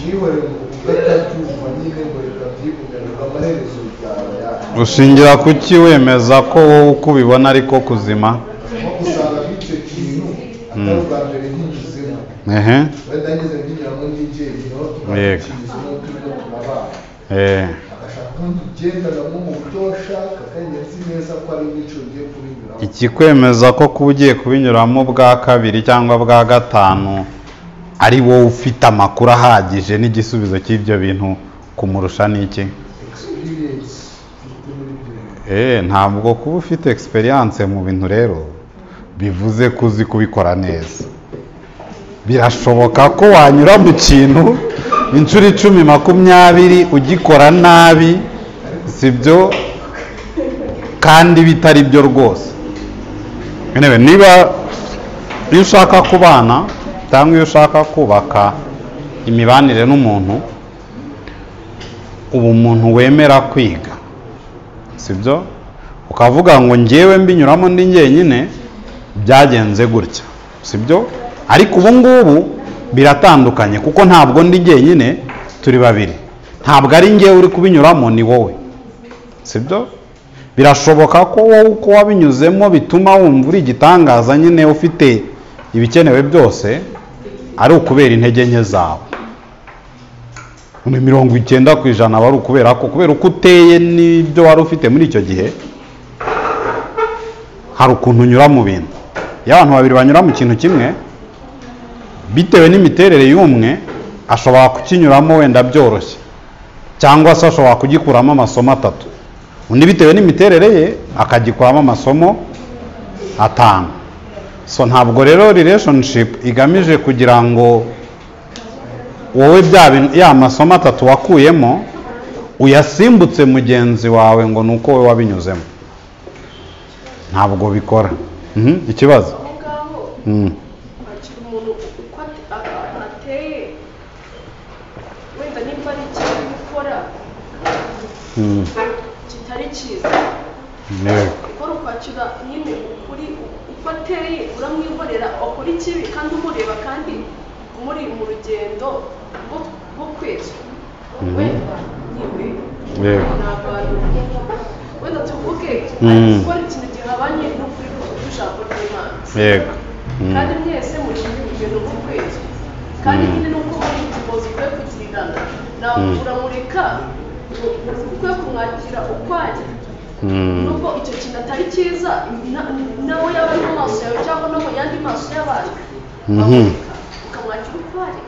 niwe ugatabyumva nyine ngo reka byivugane amaherezo byawe yaje. Ushingira kuki wemeza ko wowe uko ubibona ariko kuzima? Nko usanga nk'icyo kintu atari ubwa mbere nkinyuzemo. wenda ngeze mbinyuramo n'ingeri no tubakiza no turimo turabana agashaka ubundi ugendanamo mu byo washaka kandi nzi neza ko ari n'icyo ugiye kubinyuramo. Ikikwemeza ko kuba ugiye kubinyuramo bwa kabiri cyangwa bwa gatanu ari wowe ufite amakuru ahagije n'igisubizo cy'ibyo bintu kumurusha n'iki? Ntabwo kuba ufite experience mu bintu rero bivuze ko uzi kubikora neza. Birashoboka ko wanyura mu kintu inshuro 10-20 ugikora nabi, sibyo, kandi bitari byo rwose. Niba iyo ushaka kubana cyangwa iyo ushaka kubaka imibanire n'umuntu, ubu umuntu wemera kwiga, sibyo, ukavuga ngo ngewe mbinyuramo ndi njyenyine byagenze gutya, sibyo, ariko ubu ngubu biratandukanye kuko ntabwo ndi njyenyine, turi babiri, ntabwo ari ngewe uri kubinyuramo, ni wowe, sibyo. Birashoboka ko wowe uko wabinyuzemo bituma wumva uri igitangaza nyine ufite ibikenewe byose, ari ukubera intege nke zawe. 90% bari ukubera uko uteye n'ibyo wari ufite muri icyo gihe. Hari ukuntu unyura mu bintu. Iyo abantu babiri banyura mu kintu kimwe, bitewe n'imiterere y'umwe, ashobora kukinyuramo wenda byoroshye, cyangwa se ashobora kugikuramo amasomo 3. Undi bitewe n'imiterere ye akagikuramo amasomo 5. So ntabwo rero relationship igamije kugira ngo wowe ya masomo 3 wakuyemo uyasimbutse mugenzi wawe ngo nuko wowe wabinyuzemo. Ntabwo bikora. Ikibazo kwakira umuntu uko ateye, wenda nimba ari ikintu gukora kitari cyiza, ukora ukwakira nyine ukuri uko ateye, uramwihorera akora ikibi kandi umureba kandi muri mu rugendo rwo kwezi. Wenda niwe n'abantu wenda tuvuge gukora ikintu gihabanye n'ukuri kw'ijambo ry'Imana, yego, kandi mwese muri urugendo rwo kwezi, kandi nyine nuko muri ikibazo ukwiye kugirirana nawe uramureka ukwiye kumwakira uko ari, nubwo icyo kintu atari cyiza nawe yaba ari mu maso yawe cyangwa no mu yandi maso y'abandi, ukamwakira uko ari.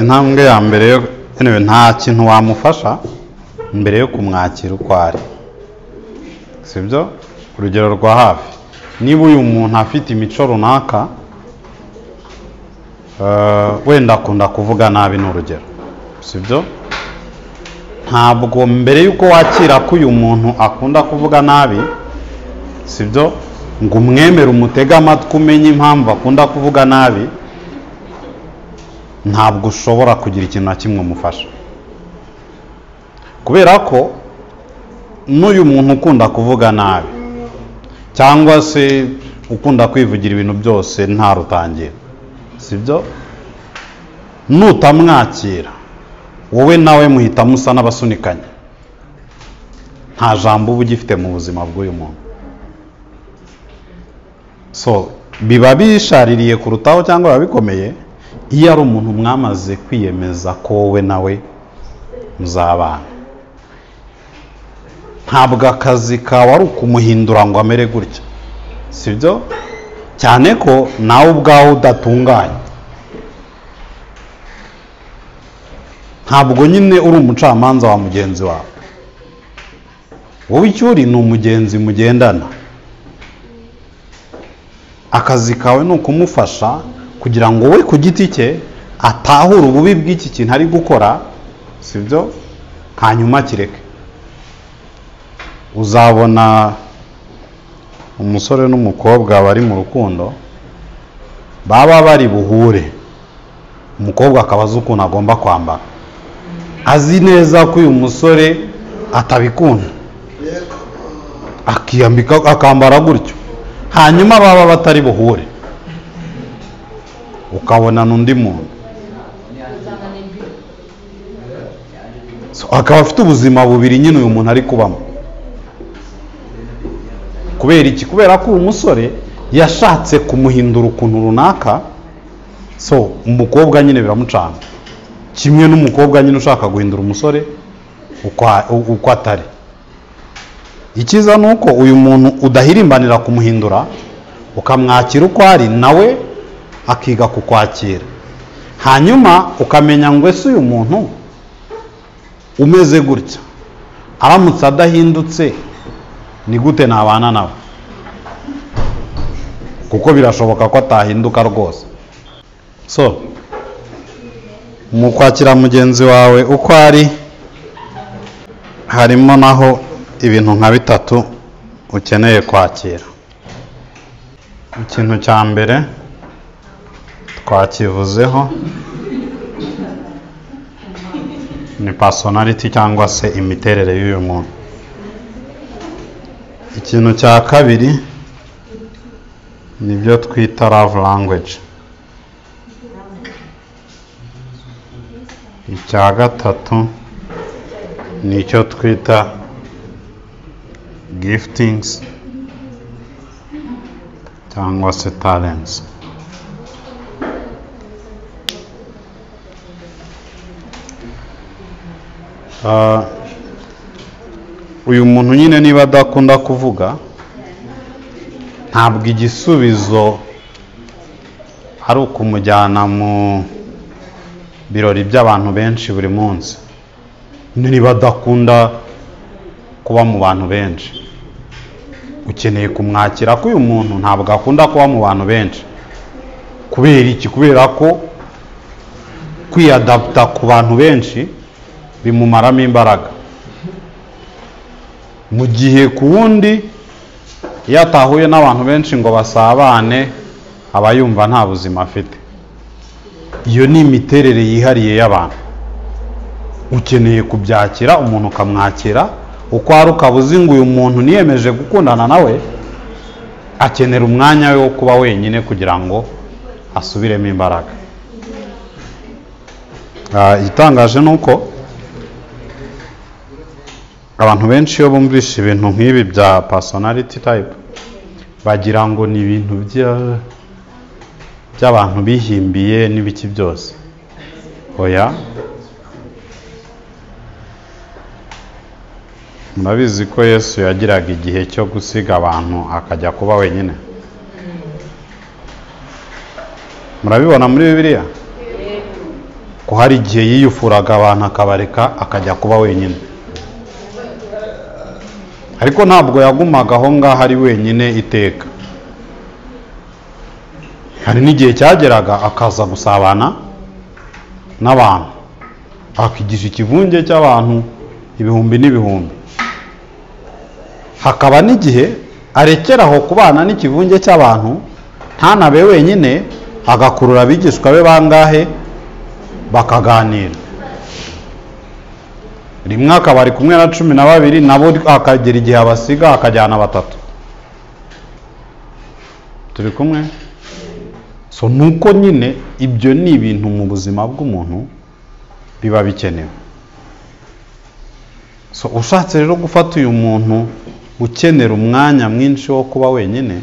Intambwe ya mbere yo nta kintu wamufasha mbere yo kumwakira uko ari, sibyo. Urugero rwa hafi, niba uyu muntu afite imico runaka, wenda akunda kuvuga nabi n'urugero, sibyo, ntabwo mbere yuko wakira ko uyu muntu akunda kuvuga nabi, sibyo, ngo umwemere umutege amatwi umenye impamvu akunda kuvuga nabi, ntabwo ushobora kugira ikintu na kimwe umufasha, kubera ko n'uyu muntu ukunda kuvuga nabi cyangwa se ukunda kwivugira ibintu byose nta rutangira, sibyo, nutamwakira wowe nawe muhita musa n'abasunikanye, nta jambo uba ugifite mu buzima bw'uyu muntu. So biba bishaririye kurutaho cyangwa biba bikomeye iyo ari umuntu mwamaze kwiyemeza ko wowe nawe muzabana. Ntabwo akazi kawe ari ukumuhindura ngo amere gutya, sibyo, cyane ko nawe ubwawe udatunganye. Ntabwo nyine uri umucamanza wa mugenzi wawe, wowe icyo uri ni umugenzi mugendana. Akazi kawe ni ukumufasha kugira ngo we ku giti cye atahure ububi bw'iki kintu ari gukora, sibyo, hanyuma kireke. Uzabona umusore n'umukobwa bari mu rukundo, baba bari buhure, umukobwa akabaza ukuntu agomba kwambara, azi neza ko uyu musore atabikunda, akiyambika akambara gutyo, hanyuma baba batari buhure, ukabona n'undi muntu akaba afite ubuzima bubiri nyine uyu muntu ari kubamo. Kubera iki? Kubera ko uyu musore yashatse kumuhindura ukuntu runaka, so umukobwa nyine biramucana, kimwe n'umukobwa nyine ushaka guhindura umusore uko atari. Ikiza nuko uyu muntu udahirimbanira kumuhindura, ukamwakira uko ari, nawe akiga kukwakira, hanyuma ukamenya ngo ese uyu muntu umeze gutya aramutse adahindutse ni gute nabana nawe, kuko birashoboka ko atahinduka rwose. So mu kwakira mugenzi wawe uko ari, harimo naho ibintu nka bitatu ukeneye kwakira. Ikintu cya mbere twakivuzeho ni personality cyangwa se imiterere y'uyu muntu. Ikintu cya kabiri nibyo twita love language. Icya gatatu ni icyo twita giftings cyangwa se talents. Uyu muntu nyine niba adakunda kuvuga, ntabwo igisubizo ari ukumujyana mu birori by'abantu benshi buri munsi. Niba adakunda kuba mu bantu benshi, ukeneye kumwakira ko uyu muntu ntabwo akunda kuba mu bantu benshi. Kubera iki? Kubera ko kwiyadapta ku bantu benshi bimumaramo imbaraga, mu gihe ku wundi iyo atahuye n'abantu benshi ngo basabane aba yumva nta buzima afite. Iyo ni imiterere yihariye y'abantu. Ukeneye kubyakira umuntu ukamwakira uko ari, ukabuzi ngo uyu muntu niyemeje gukundana nawe akenera umwanya we wo kuba wenyine kugira ngo asubiremo imbaraga. Igitangaje ni uko abantu benshi iyo bumvisha ibintu nk'ibi bya personality type bagira ngo ni ibintu by'abantu bihimbiye n'ibiki byose. Oya, murabizi ko Yesu yagiraga igihe cyo gusiga abantu akajya kuba wenyine. Murabibona muri Bibiliya ko hari igihe yiyufuraga abantu akabareka akajya kuba wenyine, ariko ntabwo yagumaga aho ngaho ari wenyine iteka. Hari n'igihe cyageraga akaza gusabana n'abantu, akigisha ikivunge cy'abantu ibihumbi n'ibihumbi. Hakaba n'igihe arekeraho kubana n'ikivunge cy'abantu ntanabe wenyine, agakurura abigishwa be bangahe bakaganira. Rimwe akaba ari kumwe na 12, nabo akagera igihe abasiga akajyana 3. Turi kumwe? So nuko nyine ibyo ni ibintu mu buzima bw'umuntu biba bikenewe. So ushatse rero gufata uyu muntu ukenera umwanya mwinshi wo kuba wenyine,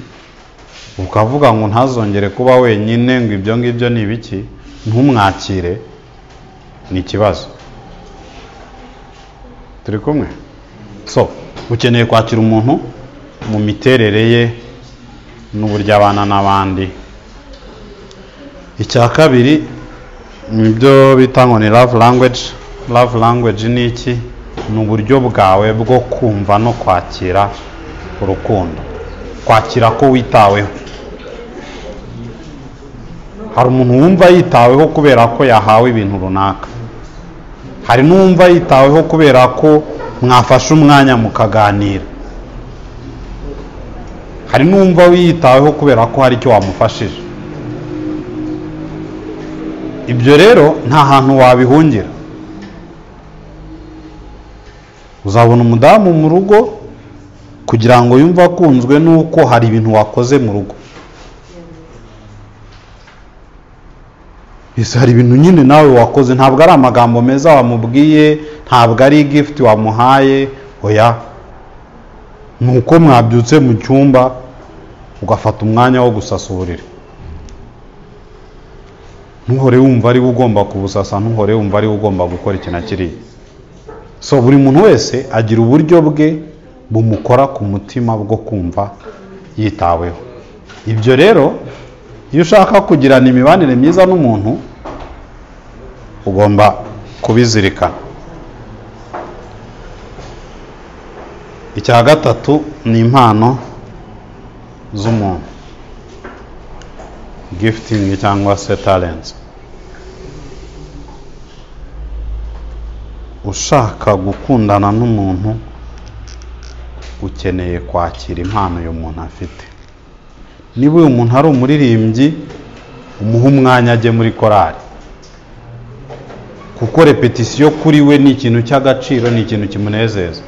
ukavuga ngo ntazongere kuba wenyine, ngo ibyo ngibyo ni ibiki, ntumwakire, ni ikibazo. Turi kumwe? So ukeneye kwakira umuntu mu miterere ye n'uburyo abana n'abandi. Icya kabiri nibyo bita ngo ni love language. Love language ni iki? Ni uburyo bwawe bwo kumva no kwakira urukundo, kwakira ko witaweho. Hari umuntu wumva yitaweho kubera ko yahawe ibintu runaka, hari n'uwumva yitaweho kubera ko mwafashe umwanya mukaganira, hari n'uwumva wiyitaweho kubera ko hari icyo wamufashije. Ibyo rero nta hantu wabihungira. Uzabona umudamu mu rugo kugira ngo yumve akunzwe nuko hari ibintu wakoze mu rugo. Ese hari ibintu nyine nawe wakoze, ntabwo ari amagambo meza wamubwiye, ntabwo ari gift wamuhaye. Oya, nuko mwabyutse mu cyumba ugafata umwanya wo gusasa uburiri. ntuhore wumva ari ugomba kubusasa, ntuhore wumva ari ugomba gukora ikintu kiri. So buri muntu wese agira uburyo bwe bumukora ku mutima bwo kumva yitaweho. Ibyo rero iyo ushaka kugirana imibanire myiza n'umuntu ugomba kubizirikana. Icya gatatu ni impano z'umuntu, gifting cyangwa se talents. Ushaka gukundana n'umuntu ukeneye kwakira impano uyu muntu afite. Niba uyu muntu ari umuririmbyi, umuha umwanya ajye muri korali, kuko repetisiyo kuri we ni ikintu cy'agaciro, ni ikintu kimunezeza.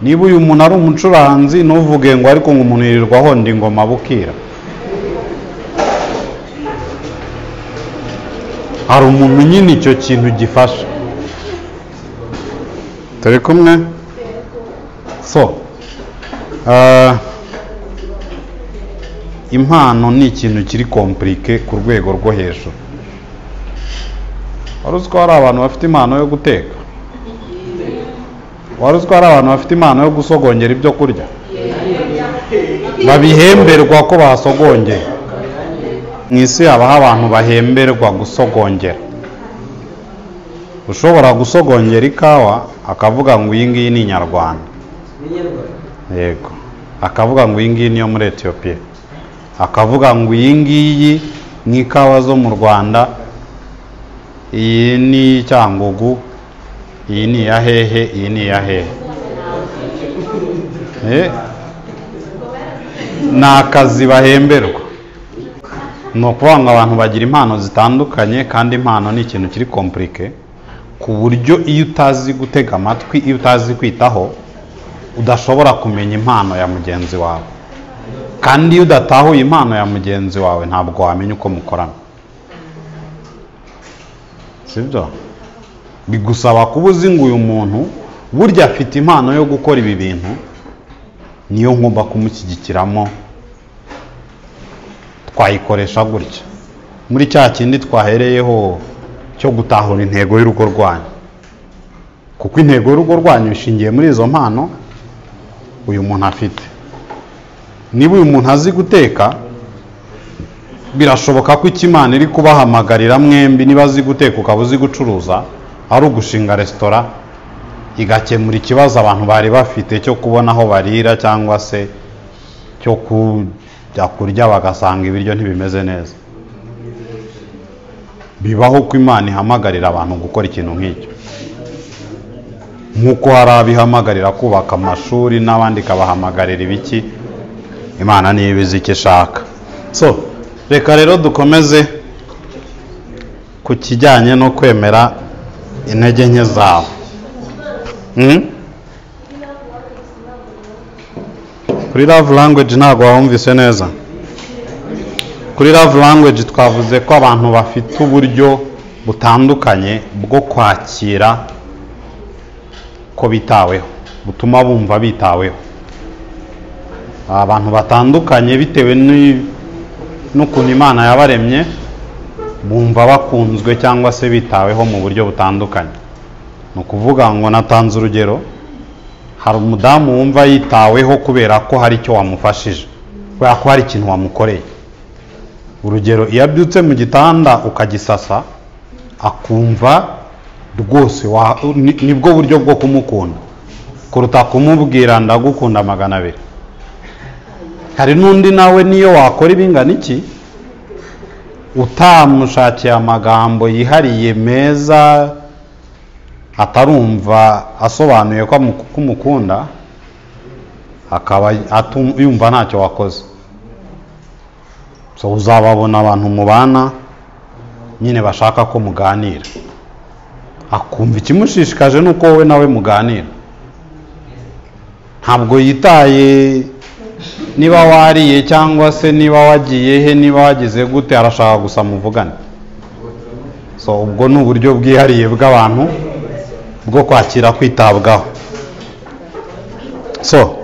Niba uyu muntu ari umucuranzi, ntuvuge ngo ariko ngo umuntu yirirwa ahonda ingoma bukira. Hari umuntu nyine icyo kintu gifasha. Turi kumwe? So impano ni ikintu kiri komplike ku rwego rwo hejuru. Wari uzi ko hari abantu bafite impano yo guteka? Wari uzi ko hari abantu bafite impano yo gusogongera ibyo kurya? Babihemberwa ko basogongeye. Mu isi habaho abantu bahemberwa gusogongera. Ushobora gusogongera ikawa akavuga ngo iyi ngiyi ni Inyarwanda. Yego. Akavuga ngo iyi ngiyi niyo muri Ethiopia. Akavuga ngo iyi ngiyi ni ikawa zo mu Rwanda, iyi ni Cyangugu, iyi ni iya hehe, iyi ni iya hehe. Ni akazi bahemberwa. Ni ukuvuga ngo abantu bagira impano zitandukanye, kandi impano ni ikintu kiri komplike ku buryo iyo utazi gutega amatwi, iyo utazi kwitaho, udashobora kumenya impano ya mugenzi wawe. Kandi iyo udatahuye impano ya mugenzi wawe ntabwo wamenya uko mukorana. Sibyo? Bigusaba kuba uzi ngo uyu muntu burya afite impano yo gukora ibi bintu, niyo ngomba kumushyigikiramo, twayikoresha gutya. Muri cya kindi twahereyeho cyo gutahura intego y'urugo rwanyu, kuko intego y'urugo rwanyu ishingiye muri izo mpano uyu muntu afite. Niba uyu muntu azi guteka, birashoboka ko Imana iri kubahamagarira mwembi, niba azi guteka ukaba uzi gucuruza, ari ugushinga resitora igakemura ikibazo abantu bari bafite cyo kubona aho barira, cyangwa se cyo kujya kurya bagasanga ibiryo ntibimeze neza. Bibaho ko Imana ihamagarira abantu gukora ikintu nk'icyo, nk'uko hari abihamagarira kubaka amashuri n'abandi ikabahamagarira ibiki. Imana niyo ibizi icyo ishaka. So reka rero dukomeze ku kijyanye no kwemera intege nke zawe. Kuri love language ntabwo wumvise neza. Kuri love language twavuze ko abantu bafite uburyo butandukanye bwo kwakira ko bitaweho, butuma bumva bitaweho. Abantu batandukanye bitewe n'ukuntu Imana yabaremye, bumva bakunzwe cyangwa se bitaweho mu buryo butandukanye. Ni ukuvuga ngo natanze urugero, hari umudamu wumva yitaweho kubera ko hari icyo wamufashije, kubera ko hari ikintu wamukoreye. Urugero, iyo abyutse mu gitanda ukagisasa, akumva rwose nibwo buryo bwo kumukunda kuruta kumubwira ndagukunda 200. Hari n'undi nawe niyo wakora ibingana iki, utamushakiye amagambo yihariye meza, atarumva asobanuye ko umukunda, akaba yumva ntacyo wakoze. So uzababona abantu mubana nyine bashaka ko muganira, akumva ikimushishikaje nuko wowe nawe muganira. Ntabwo yitaye niba wariye cyangwa se niba wagiye he, niba wagize gute, arashaka gusa muvugane. So ubwo ni uburyo bwihariye bw'abantu bwo kwakira kwitabwaho. So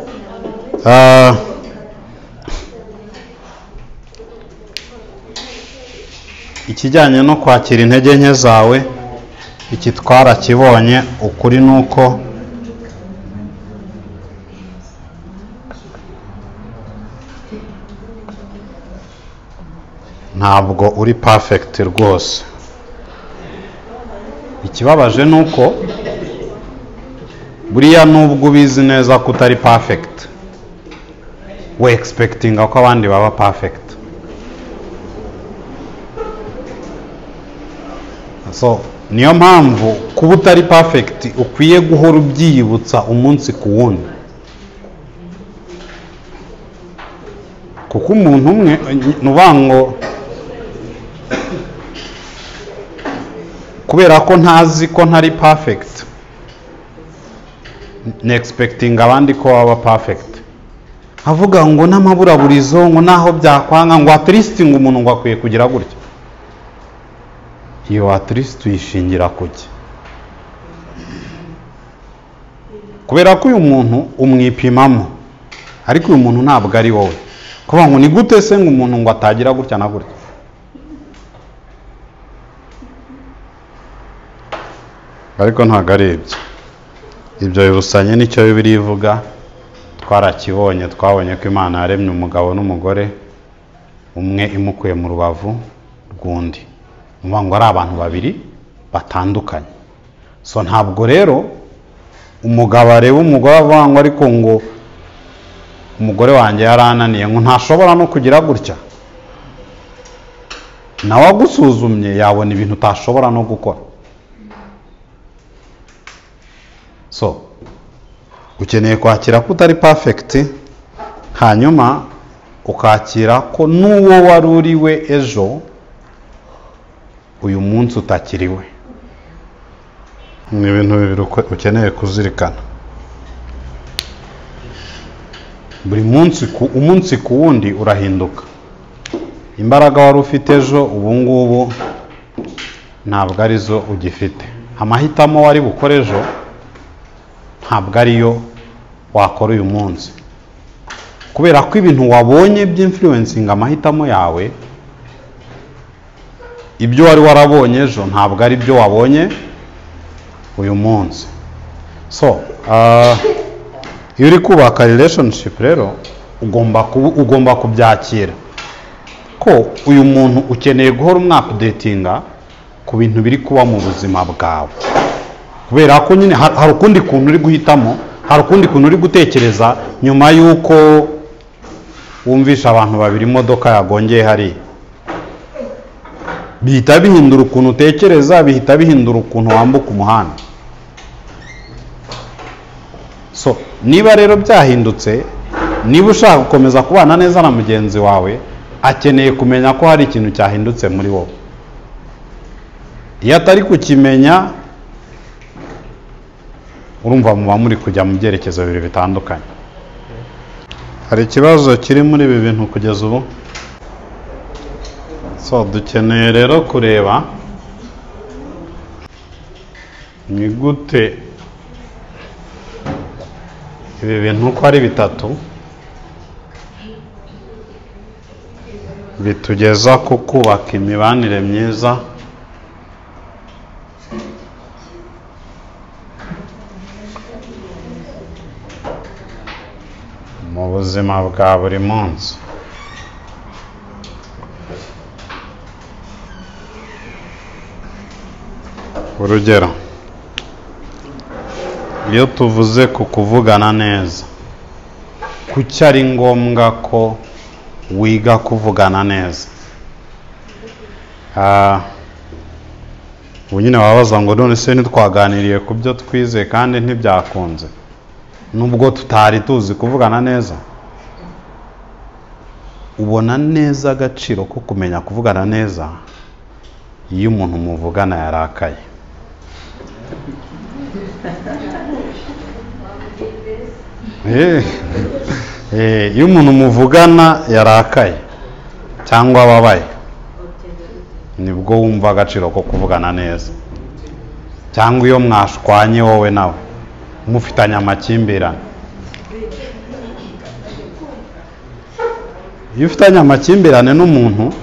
ikijyanye no kwakira intege nke zawe, iki twarakibonye. Ukuri ni uko ntabwo uri perfect rwose. Ikibabaje ni uko buriya nubwo ubizi neza ko utari perfect, we expectinga ko abandi baba perfect. So niyo mpamvu kuba utari perfect ukwiye guhora ubyiyibutsa umunsi ku wundi, kuko umuntu umwe nuvuga ngo kubera ko ntazi ko ntari perfect, ne expecting abandi ko baba perfect, avuga ngo n'amaburaburizo ngo naho byakwanga ngo at least ngo umuntu ngo akwiye kugira gutya. Iyo at least uyishingira kuki? Kubera ko uyu muntu umwipimamo, ariko uyu muntu ntabwo ari wowe. Kuvuga ngo ni gute se ngo umuntu ngo atagira gutya na gutya? Ariko ntabwo ari ibyo. Ibyo bibusanye n'icyo Bibiliya ivuga, twarakibonye. Twabonye ko Imana yaremye umugabo n'umugore, umwe imukuye mu rubavu rw'undi. Nuvuga ngo ari abantu babiri batandukanye. So ntabwo rero umugabo areba umugore avuga ngo ariko ngo umugore wanjye yarananiye ngo ntashobora no kugira gutya. Nawe agusuzumye yabona ibintu utashobora no gukora. So ukeneye kwakira ko utari perfect, hanyuma ukakira ko n'uwo wari uriwe ejo uyu munsi utakiriwe. Ni ibintu bibiri ukeneye kuzirikana. Buri umunsi ku wundi urahinduka. Imbaraga wari ufite ejo ubu ngubu ntabwo arizo ugifite. Amahitamo wari bukore ejo ntabwo ariyo wakora uyu munsi, kubera ko ibintu wabonye by'influencing amahitamo yawe, ibyo wari warabonye ejo ntabwo ari byo wabonye uyu munsi. So iyo uri kubaka relationship rero ugomba kubyakira ko uyu muntu ukeneye guhora umwapdatinga ku bintu biri kuba mu buzima bwawe, kubera ko nyine hari ukundi kuntu uri guhitamo, hari ukundi kuntu uri gutekereza nyuma y'uko wumvisha abantu babiri imodoka yagongeye hariya. Bihita bihindura ukuntu utekereza, bihita bihindura ukuntu wambuka umuhanda. So niba rero byahindutse, niba ushaka gukomeza kubana neza na mugenzi wawe, akeneye kumenya ko hari ikintu cyahindutse muri wowe. Iyo atari kukimenya, urumva muba muri kujya mu byerekezo bibiri bitandukanye. Hari ikibazo kiri muri ibi bintu kugeza ubu. So dukeneye rero kureba ni gute ibi bintu uko ari bitatu bitugeza ku kubaka imibanire myiza mu buzima bwa buri munsi. Urugero, iyo tuvuze ku kuvugana neza, kuki ari ngombwa ko wiga kuvugana neza? Ubu nyine wabaza ngo none se ntitwaganiriye ku byo twize kandi ntibyakunze, nubwo tutari tuzi kuvugana neza? Ubona neza agaciro ko kumenya kuvugana neza iyo umuntu muvugana yarakaye. Iyo umuntu muvugana yarakaye cyangwa ababaye, nibwo wumva agaciro ko kuvugana neza. Cyangwa iyo mwashwanye wowe nawe mufitanye amakimbirane, iyo ufitanye amakimbirane n'umuntu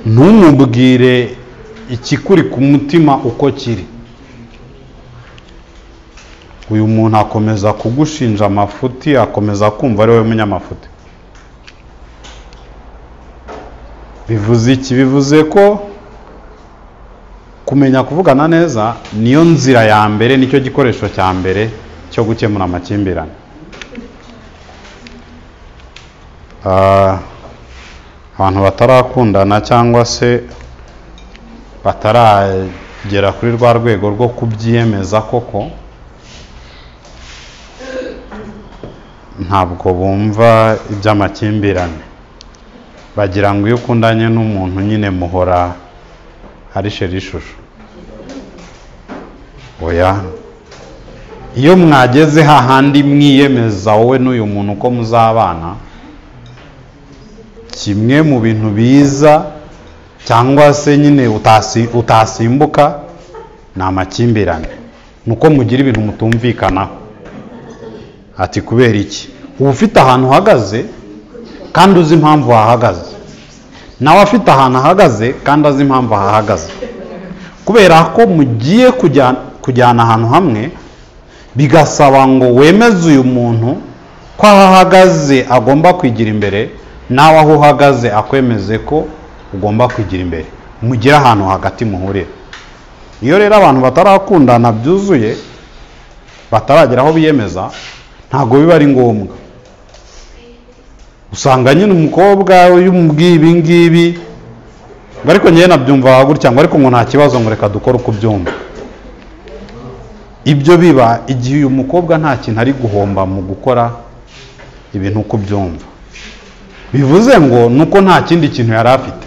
ntumubwire ikikuri ku mutima uko kiri. Uyu muntu akomeza kugushinja amafuti, akomeza kumva ari wowe munyamafuti. Bivuze iki? Bivuze ko kumenya kuvugana neza niyo nzira ya mbere, nicyo gikoresho cya mbere cyo gukemura amakimbirane. Abantu batarakundana cyangwa se bataragera kuri rwa rwego rwo kubyiyemeza koko, ntabwo bumva iby'amakimbirane. Bagira ngo iyo ukundanye n'umuntu nyine muhora ari sheri ishusho. Oya, iyo mwageze hahandi mwiyemeza wowe n'uyu muntu ko muzabana, kimwe mu bintu biza cyangwa se nyine utasimbuka ni amakimbirane. Nuko mugira ibintu mutumvikanaho. Ati kubera iki? Uba ufite ahantu uhagaze kandi uzi impamvu hahagaze, nawe afite ahantu ahagaze kandi azi impamvu hahagaze. Kubera ko mugiye kujyana ahantu hamwe, bigasaba ngo wemeze uyu muntu ko aho ahagaze agomba kwigira imbere, nawe aho uhagaze akwemeze ko ugomba kwigira imbere. Mugire ahantu hagati muhurira. Iyo rero abantu batarakundana byuzuye, bataragera aho biyemeza, ntabwo biba ari ngombwa. Usanga nyine umukobwa uyumubwiye ibi ngibi, ariko njyewe nabyumva gutya ngo ariko ngo nta kibazo, ngo reka dukore uko ubyumva. Ibyo biba igihe uyu mukobwa nta kintu ari guhomba mu gukora ibintu uko ubyumva. Bivuze ngo nuko nta kindi kintu yari afite,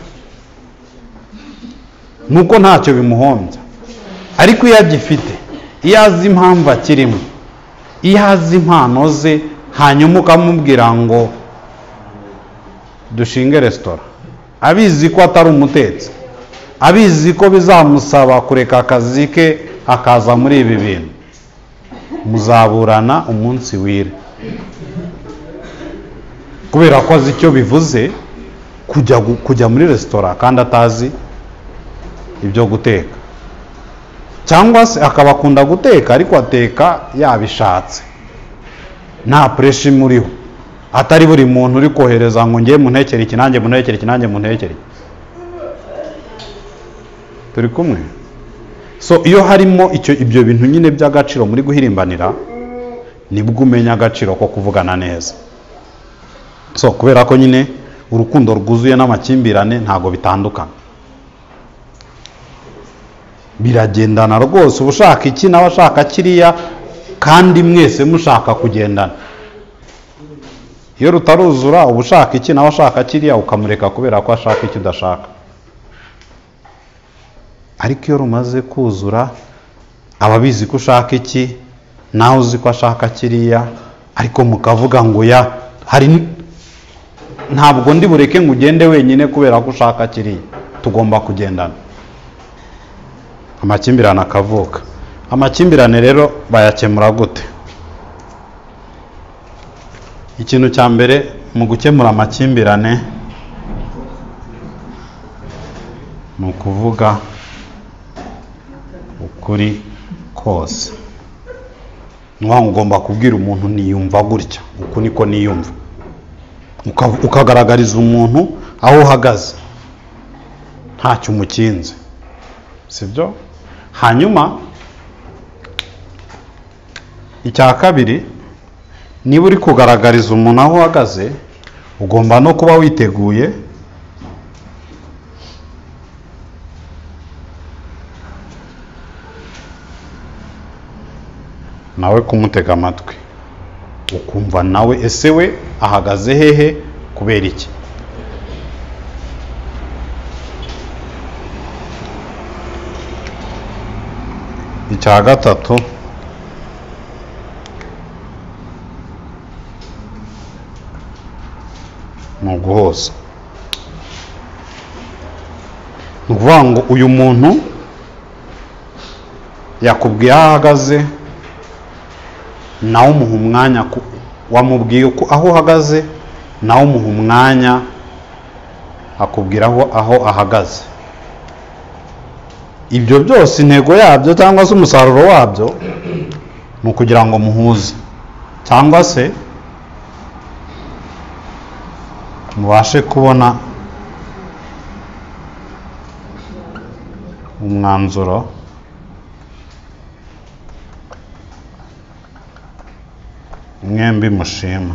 nuko ntacyo bimuhombya. Ariko iyo agifite, iyo azi impamvu akirimo, iyo azi impano ze, hanyuma ukamubwira ngo dushinge resitora, abizi ko atari umutetsi, abizi ko bizamusaba kureka akazi ke akaza muri ibi bintu, muzaburana umunsi wira. Kubera ko azi icyo bivuze kujya muri resitora kandi atazi ibyo guteka, cyangwa se akaba akunda guteka ariko ateka yabishatse, nta pressure imuriho, atari buri muntu uri kohereza ngo ngiye muntekere iki nanjye muntekere iki nanjye muntekere. Turi kumwe? So iyo harimo ibyo bintu nyine by'agaciro muri guhirimbanira, nibwo umenya agaciro ko kuvugana neza. So kubera ko nyine urukundo rwuzuye n'amakimbirane ntago bitandukana, biragendana rwose. Ubushaka iki nawe ashaka kiriya, kandi mwese mushaka kugendana. Iyo rutaruzura, ubushaka iki nawe ashaka kiriya, ukamureka kubera ko ashaka icyo udashaka. Ariko iyo rumaze kuzura, ababizi ko ushaka iki, nawe uzi ko ashaka kiriya, ariko mukavuga ngo ya ntabwo ndi bureke ngo ugende wenyine kubera ko ushaka kiriya, tugomba kugendana. Amakimbirane akavuka. Amakimbirane rero bayakemura gute? Ikintu cya mbere mu gukemura amakimbirane ni ukuvuga ukuri kose. Nuha ugomba kubwira umuntu niyumva gutya, uku niko niyumva, ukagaragariza umuntu aho uhagaze, ntacyo umukinze, sibyo? Hanyuma icya kabiri, niba uri kugaragariza umuntu aho uhagaze, ugomba no kuba witeguye nawe kumutega amatwi, ukumva nawe ese we ahagaze hehe kubera iki. Icya gatatu, ni uguhoza. Ni ukuvuga ngo uyu muntu yakubwiye aho ahagaze, nawe umuha umwanya, wamubwiye aho uhagaze, nawe umuha umwanya akubwira aho ahagaze. Ibyo byose intego yabyo cyangwa se umusaruro wabyo ni ukugira ngo muhuze cyangwa se mubashe kubona umwanzuro mwembi mushima.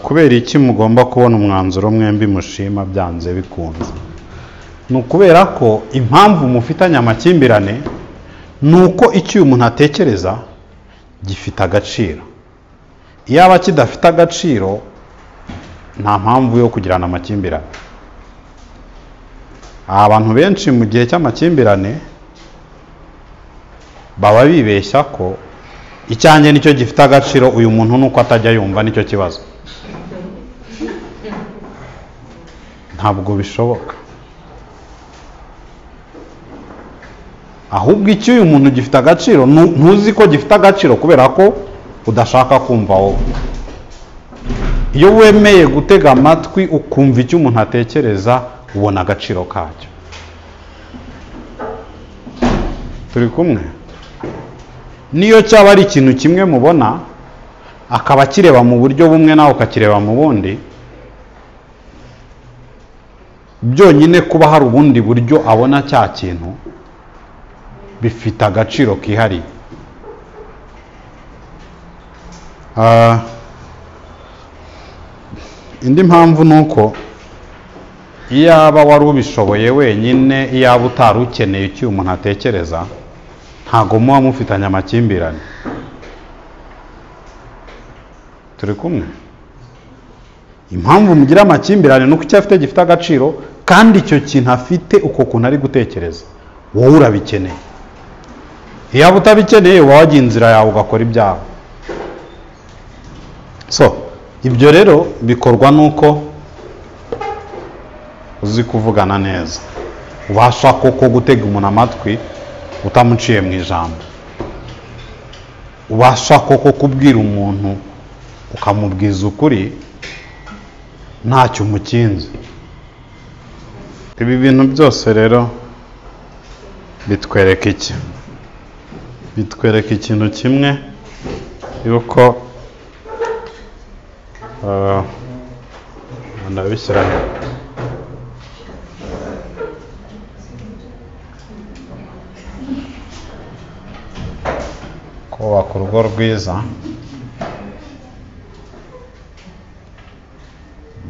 Kubera iki mugomba kubona umwanzuro mwembi mushima byanze bikunze? Ni ukubera ko impamvu mufitanye amakimbirane ni uko icyo umuntu atekereza gifite agaciro. Iyo aba kidafite agaciro nta mpamvu yo kugirana amakimbirane. Abantu benshi mu gihe cy'amakimbirane baba bibeshya ko icyanjye nicyo gifite agaciro, uyu muntu nuko atajya yumva nicyo kibazo. Ntabwo bishoboka. Ahubwo icyo uyu muntu gifite agaciro, ntuzi ko gifite agaciro kubera ko udashaka kumva wowe. Iyo wemeye gutega amatwi ukumva icyo umuntu atekereza, ubona agaciro kacyo. Turi kumwe? Niyo cyaba ari ikintu kimwe mubona, akaba kireba mu buryo bumwe nawe ukakireba mu bundi, byonyine kuba hari ubundi buryo abona cya kintu bifite agaciro kihariye. Indi mpamvu ni uko iyaba wari ubishoboye wenyine, iyaba utari ukeneye icyo umuntu atekereza, ntago muba mufitanye amakimbirane. Turi kumwe? Impamvu mugira amakimbirane nuko icyo afite gifite agaciro, kandi icyo kintu afite uko kuntu ari gutekereza wowe urabikeneye. Iyaba utabikeneye uba wagiye inzira yawe ugakora ibyawe. Ibyo rero bikorwa nuko uzi kuvugana neza, ubasha koko gutega umuntu amatwi utamuciye mu ijambo, ubasha koko kubwira umuntu ukamubwiza ukuri ntacyo umukinze. Ibi bintu byose rero bitwereka iki? Bitwereka ikintu kimwe, yuko ndabishyira kubaka urugo rwiza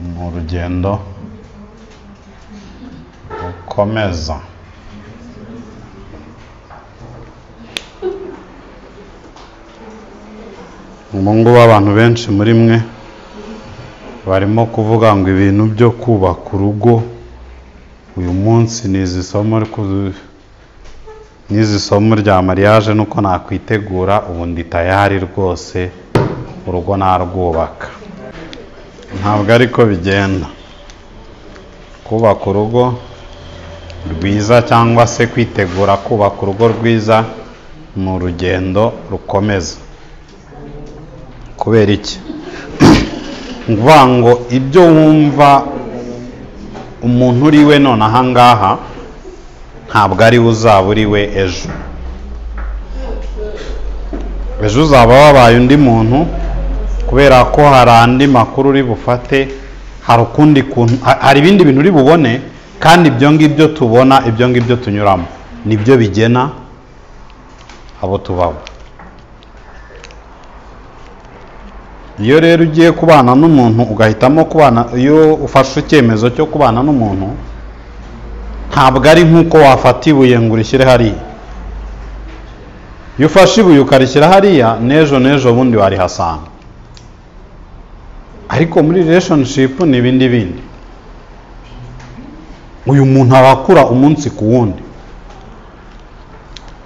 mu urugendo rukomeza. Ubu ngubu abantu benshi muri mwe barimo kuvuga ngo ibintu byo kubaka urugo uyu munsi n'izi somo rya mariage nuko nakwitegura, ubu ndi tayari rwose urugo narwubaka. Ntabwo ariko bigenda. Kubaka urugo rwiza cyangwa se kwitegura kubaka urugo rwiza mu rugendo rukomeza. Kubera iki? Nguvuga ngo ibyo wumva umuntu uri we none aha ngaha ntabwo ari uzaba uri we ejo. Ejo uzaba wabaye undi muntu, kubera ko hari andi makuru uri bufate, hari ukundi kuntu, hari ibindi bintu uri bubone, kandi ibyo ngibyo tubona, ibyo ngibyo tunyuramo nibyo bigena abo tubaho. Iyo rero ugiye kubana n'umuntu ugahitamo kubana, iyo ufashe icyemezo cyo kubana n'umuntu, ntabwo ari nk'uko wafata ibuye ngo urishyire hariya. Iyo ufashe ibuye ukarishyira hariya, n'ejo bundi warihasanga. Ariko muri relationship ni ibindi bindi. Uyu muntu arakura umunsi ku wundi.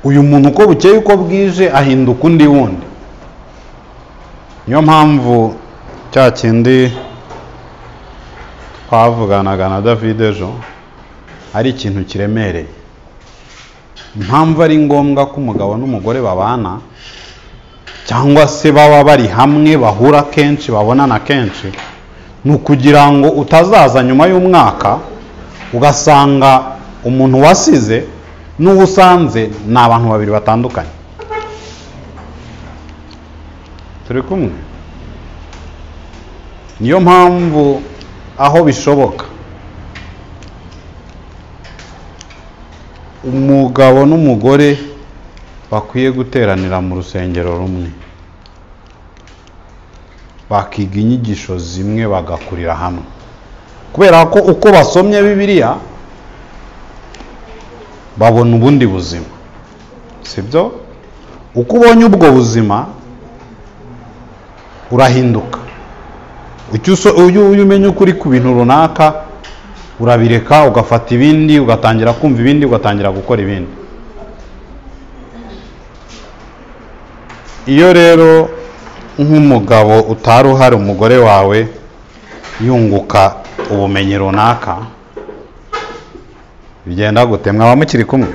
Uyu muntu uko bukeye uko bwije ahinduka undi wundi. Niyo mpamvu cya kindi twavuganaga na David ejo ari ikintu kiremereye. Impamvu ari ngombwa ko umugabo n'umugore babana cyangwa se baba bari hamwe bahura kenshi babonana kenshi, ni ukugira ngo utazaza nyuma y'umwaka ugasanga umuntu wasize n'uwo usanze ni abantu babiri batandukanye. Turi kumwe? Niyo mpamvu aho bishoboka umugabo n'umugore bakwiye guteranira mu rusengero rumwe, bakiga inyigisho zimwe bagakurira hamwe, kubera ko uko basomye Bibiliya babona ubundi buzima, sibyo? Uko ubonye ubwo buzima urahinduka. Iyo umenye ukuri ku bintu runaka urabireka ugafata ibindi, ugatangira kumva ibindi, ugatangira gukora ibindi. Iyo rero nk'umugabo utari uhari umugore wawe yunguka ubumenyi runaka, bigenda gute? Mwaba mukiri kumwe?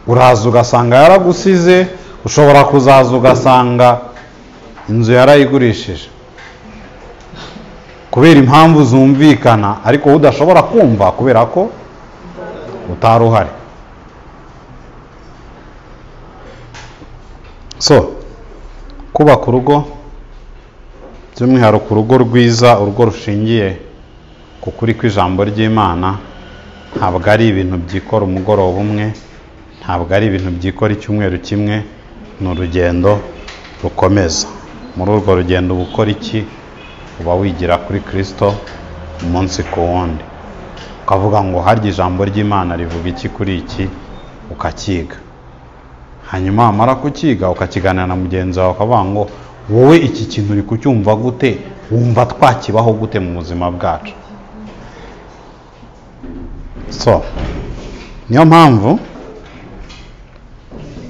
Uraza ugasanga yaragusize, ushobora kuzaza ugasanga inzu yarayigurishije kubera impamvu zumvikana, ariko udashobora kumva kubera ko utari uhari. So kubaka urugo, by'umwihariko urugo rwiza, urugo rushingiye ku kuri kw'ijambo ry'Imana, ntabwo ari ibintu byikora umugoroba umwe, ntabwo ari ibintu byikora icyumweru kimwe, ni urugendo rukomeza. Muri urwo rugendo uba ukora iki? Uba wigira kuri Kristo umunsi ku wundi, ukavuga ngo harya ijambo ry'Imana rivuga iki kuri iki, ukakiga. Hanyuma wamara kukiga ukakiganira na mugenzi wawe ukavuga ngo wowe iki kintu uri kucyumva gute, wumva twakibaho gute mu buzima bwacu? So niyo mpamvu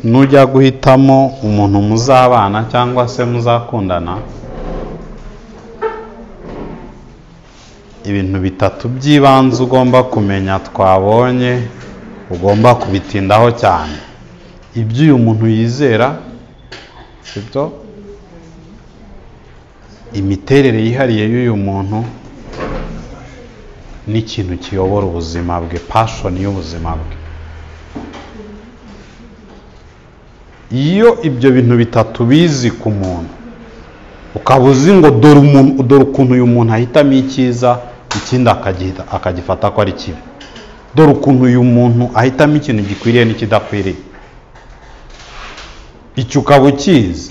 nujya guhitamo umuntu muzabana cyangwa se muzakundana, ibintu bitatu by'ibanze ugomba kumenya twabonye, ugomba kubitindaho cyane. Ibyo uyu muntu yizera, sibyo? Imiterere yihariye y'uyu muntu n'ikintu kiyobora ubuzima bwe, passion y'ubuzima bwe. Iyo ibyo bintu bitatu bizi ku muntu, ukaba uzi ngo dore ukuntu uyu muntu ahitamo icyiza, ikindi akagifata ko ari kibi, dore ukuntu uyu muntu ahitamo ikintu gikwiriye n'ikidakwiriye, icyo ukaba ukizi,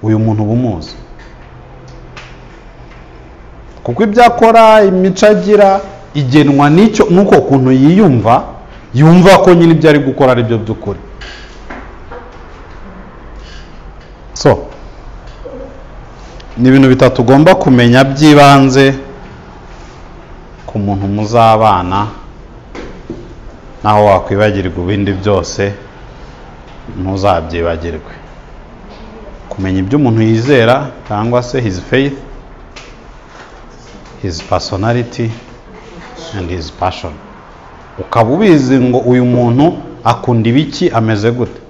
uyu muntu uba umuzi. Kuko ibyo akora, imico agira, igenwa n'uko kuntu yumva ko nyine ibyo ari gukora ari byo by'ukuri. So ni ibintu bitatu ugomba kumenya by'ibanze ku muntu muzabana, naho wakwibagirwa ibindi byose ntuzabyibagirwe. Kumenya ibyo umuntu yizera cyangwa se his faith, his personality and his passion. Ukaba ubizi ngo uyu muntu akunda ibiki, ameze gute.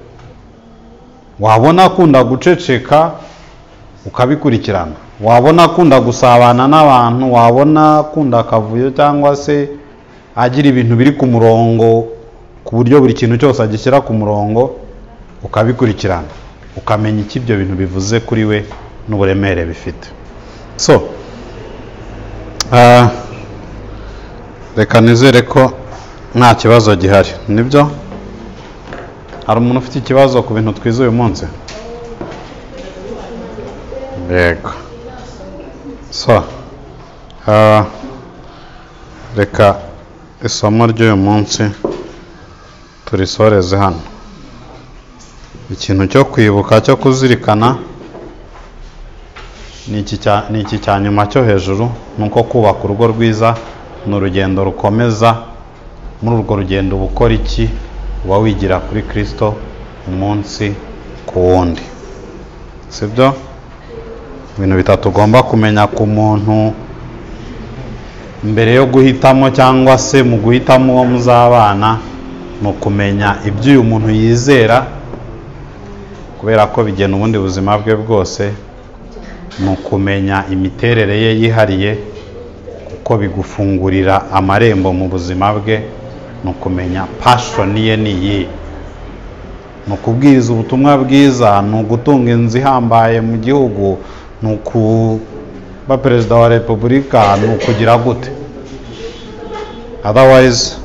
Wabona akunda guceceka ukabikurikirana, wabona akunda gusabana n'abantu, wabona akunda akavuyo cyangwa se agira ibintu biri ku murongo ku buryo buri kintu cyose agishyira ku murongo, ukabikurikirana, ukamenya iki ibyo bintu bivuze kuri we n'uburemere bifite. So reka nizere ko nta kibazo gihari, nibyo? Hari umuntu ufite ikibazo ku bintu twize uyu munsi? Yego. So reka isomo ry'uyu munsi turisoreze hano. Ikintu cyo kwibuka, cyo kuzirikana ni iki cya nyuma cyo hejuru, nuko kubaka urugo rwiza ni urugendo rukomeza. Muri urwo rugendo uba ukora iki? Uba wigira kuri Kristo umunsi ku wundi, sibyo? Ibintu bitatu ugomba kumenya ku muntu mbere yo guhitamo cyangwa se mu guhitamo uwo muzabana, ni ukumenya ibyo uyu muntu yizera, kubera ko bigena ubundi buzima bwe bwose, ni ukumenya imiterere ye yihariye, kuko bigufungurira amarembo mu buzima bwe, ni ukumenya passion ye ni iyi, ni ukubwiriza ubutumwa bwiza, ni ugutunga inzu ihambaye mu gihugu, ni ukuba perezida wa repubulika, ni ukugira gute. Otherwise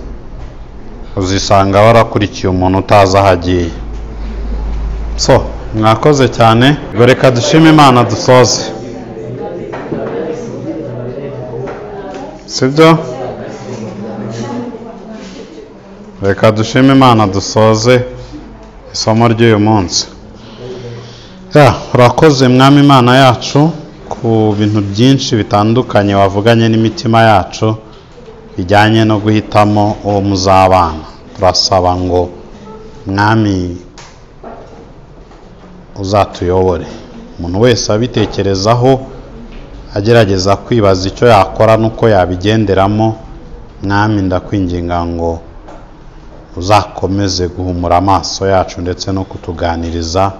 uzisanga warakurikiye umuntu utazi aho agiye. So mwakoze cyane, reka dushime Imana dusoze, sibyo? Reka dushime Imana dusoze isomo ry'uyu munsi. Urakoze Mwami Imana yacu ku bintu byinshi bitandukanye wavuganye n'imitima yacu bijyanye no guhitamo uwo muzabana. Turasaba ngo Mwami uzatuyobore, umuntu wese abitekerezaho agerageza kwibaza icyo yakora nuko yabigenderamo. Mwami ndakwinginga ngo uzakomeze guhumura amaso yacu ndetse no kutuganiriza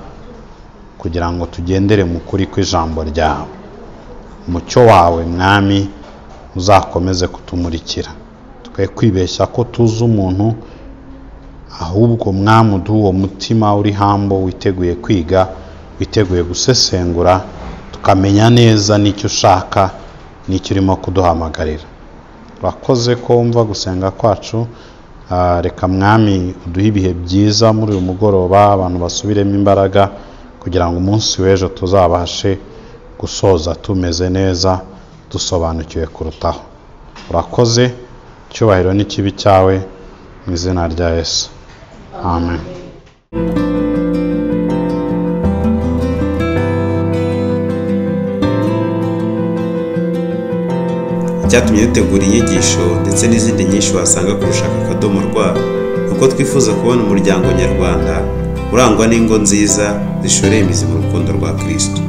kugira ngo tugendere mu kuri kw'ijambo ryawe. Umucyo wawe Mwami uzakomeze kutumurikira, twe kwibeshya ko tuzi umuntu, ahubwo Mwami uduhe uwo mutima uri hambo, witeguye kwiga, witeguye gusesengura, tukamenya neza n'icyo ushaka n'icyo urimo kuduhamagarira. Urakoze ko wumva gusenga kwacu. Reka Mwami uduhe ibihe byiza muri uyu mugoroba, abantu basubiremo imbaraga kugira ngo umunsi w'ejo tuzabashe gusoza tumeze neza, dusobanukiwe kurutaho. Urakoze, icyubahiro n'ikibi cyawe mu izina rya Yesu, amen. Icyatumye dutegura inyigisho ndetse n'izindi nyinshi wasanga ku rushaka.rw nuko twifuza kubona umuryango nyarwanda urangwa n'ingo nziza zishoreye imizi mu rukundo rwa Kristo.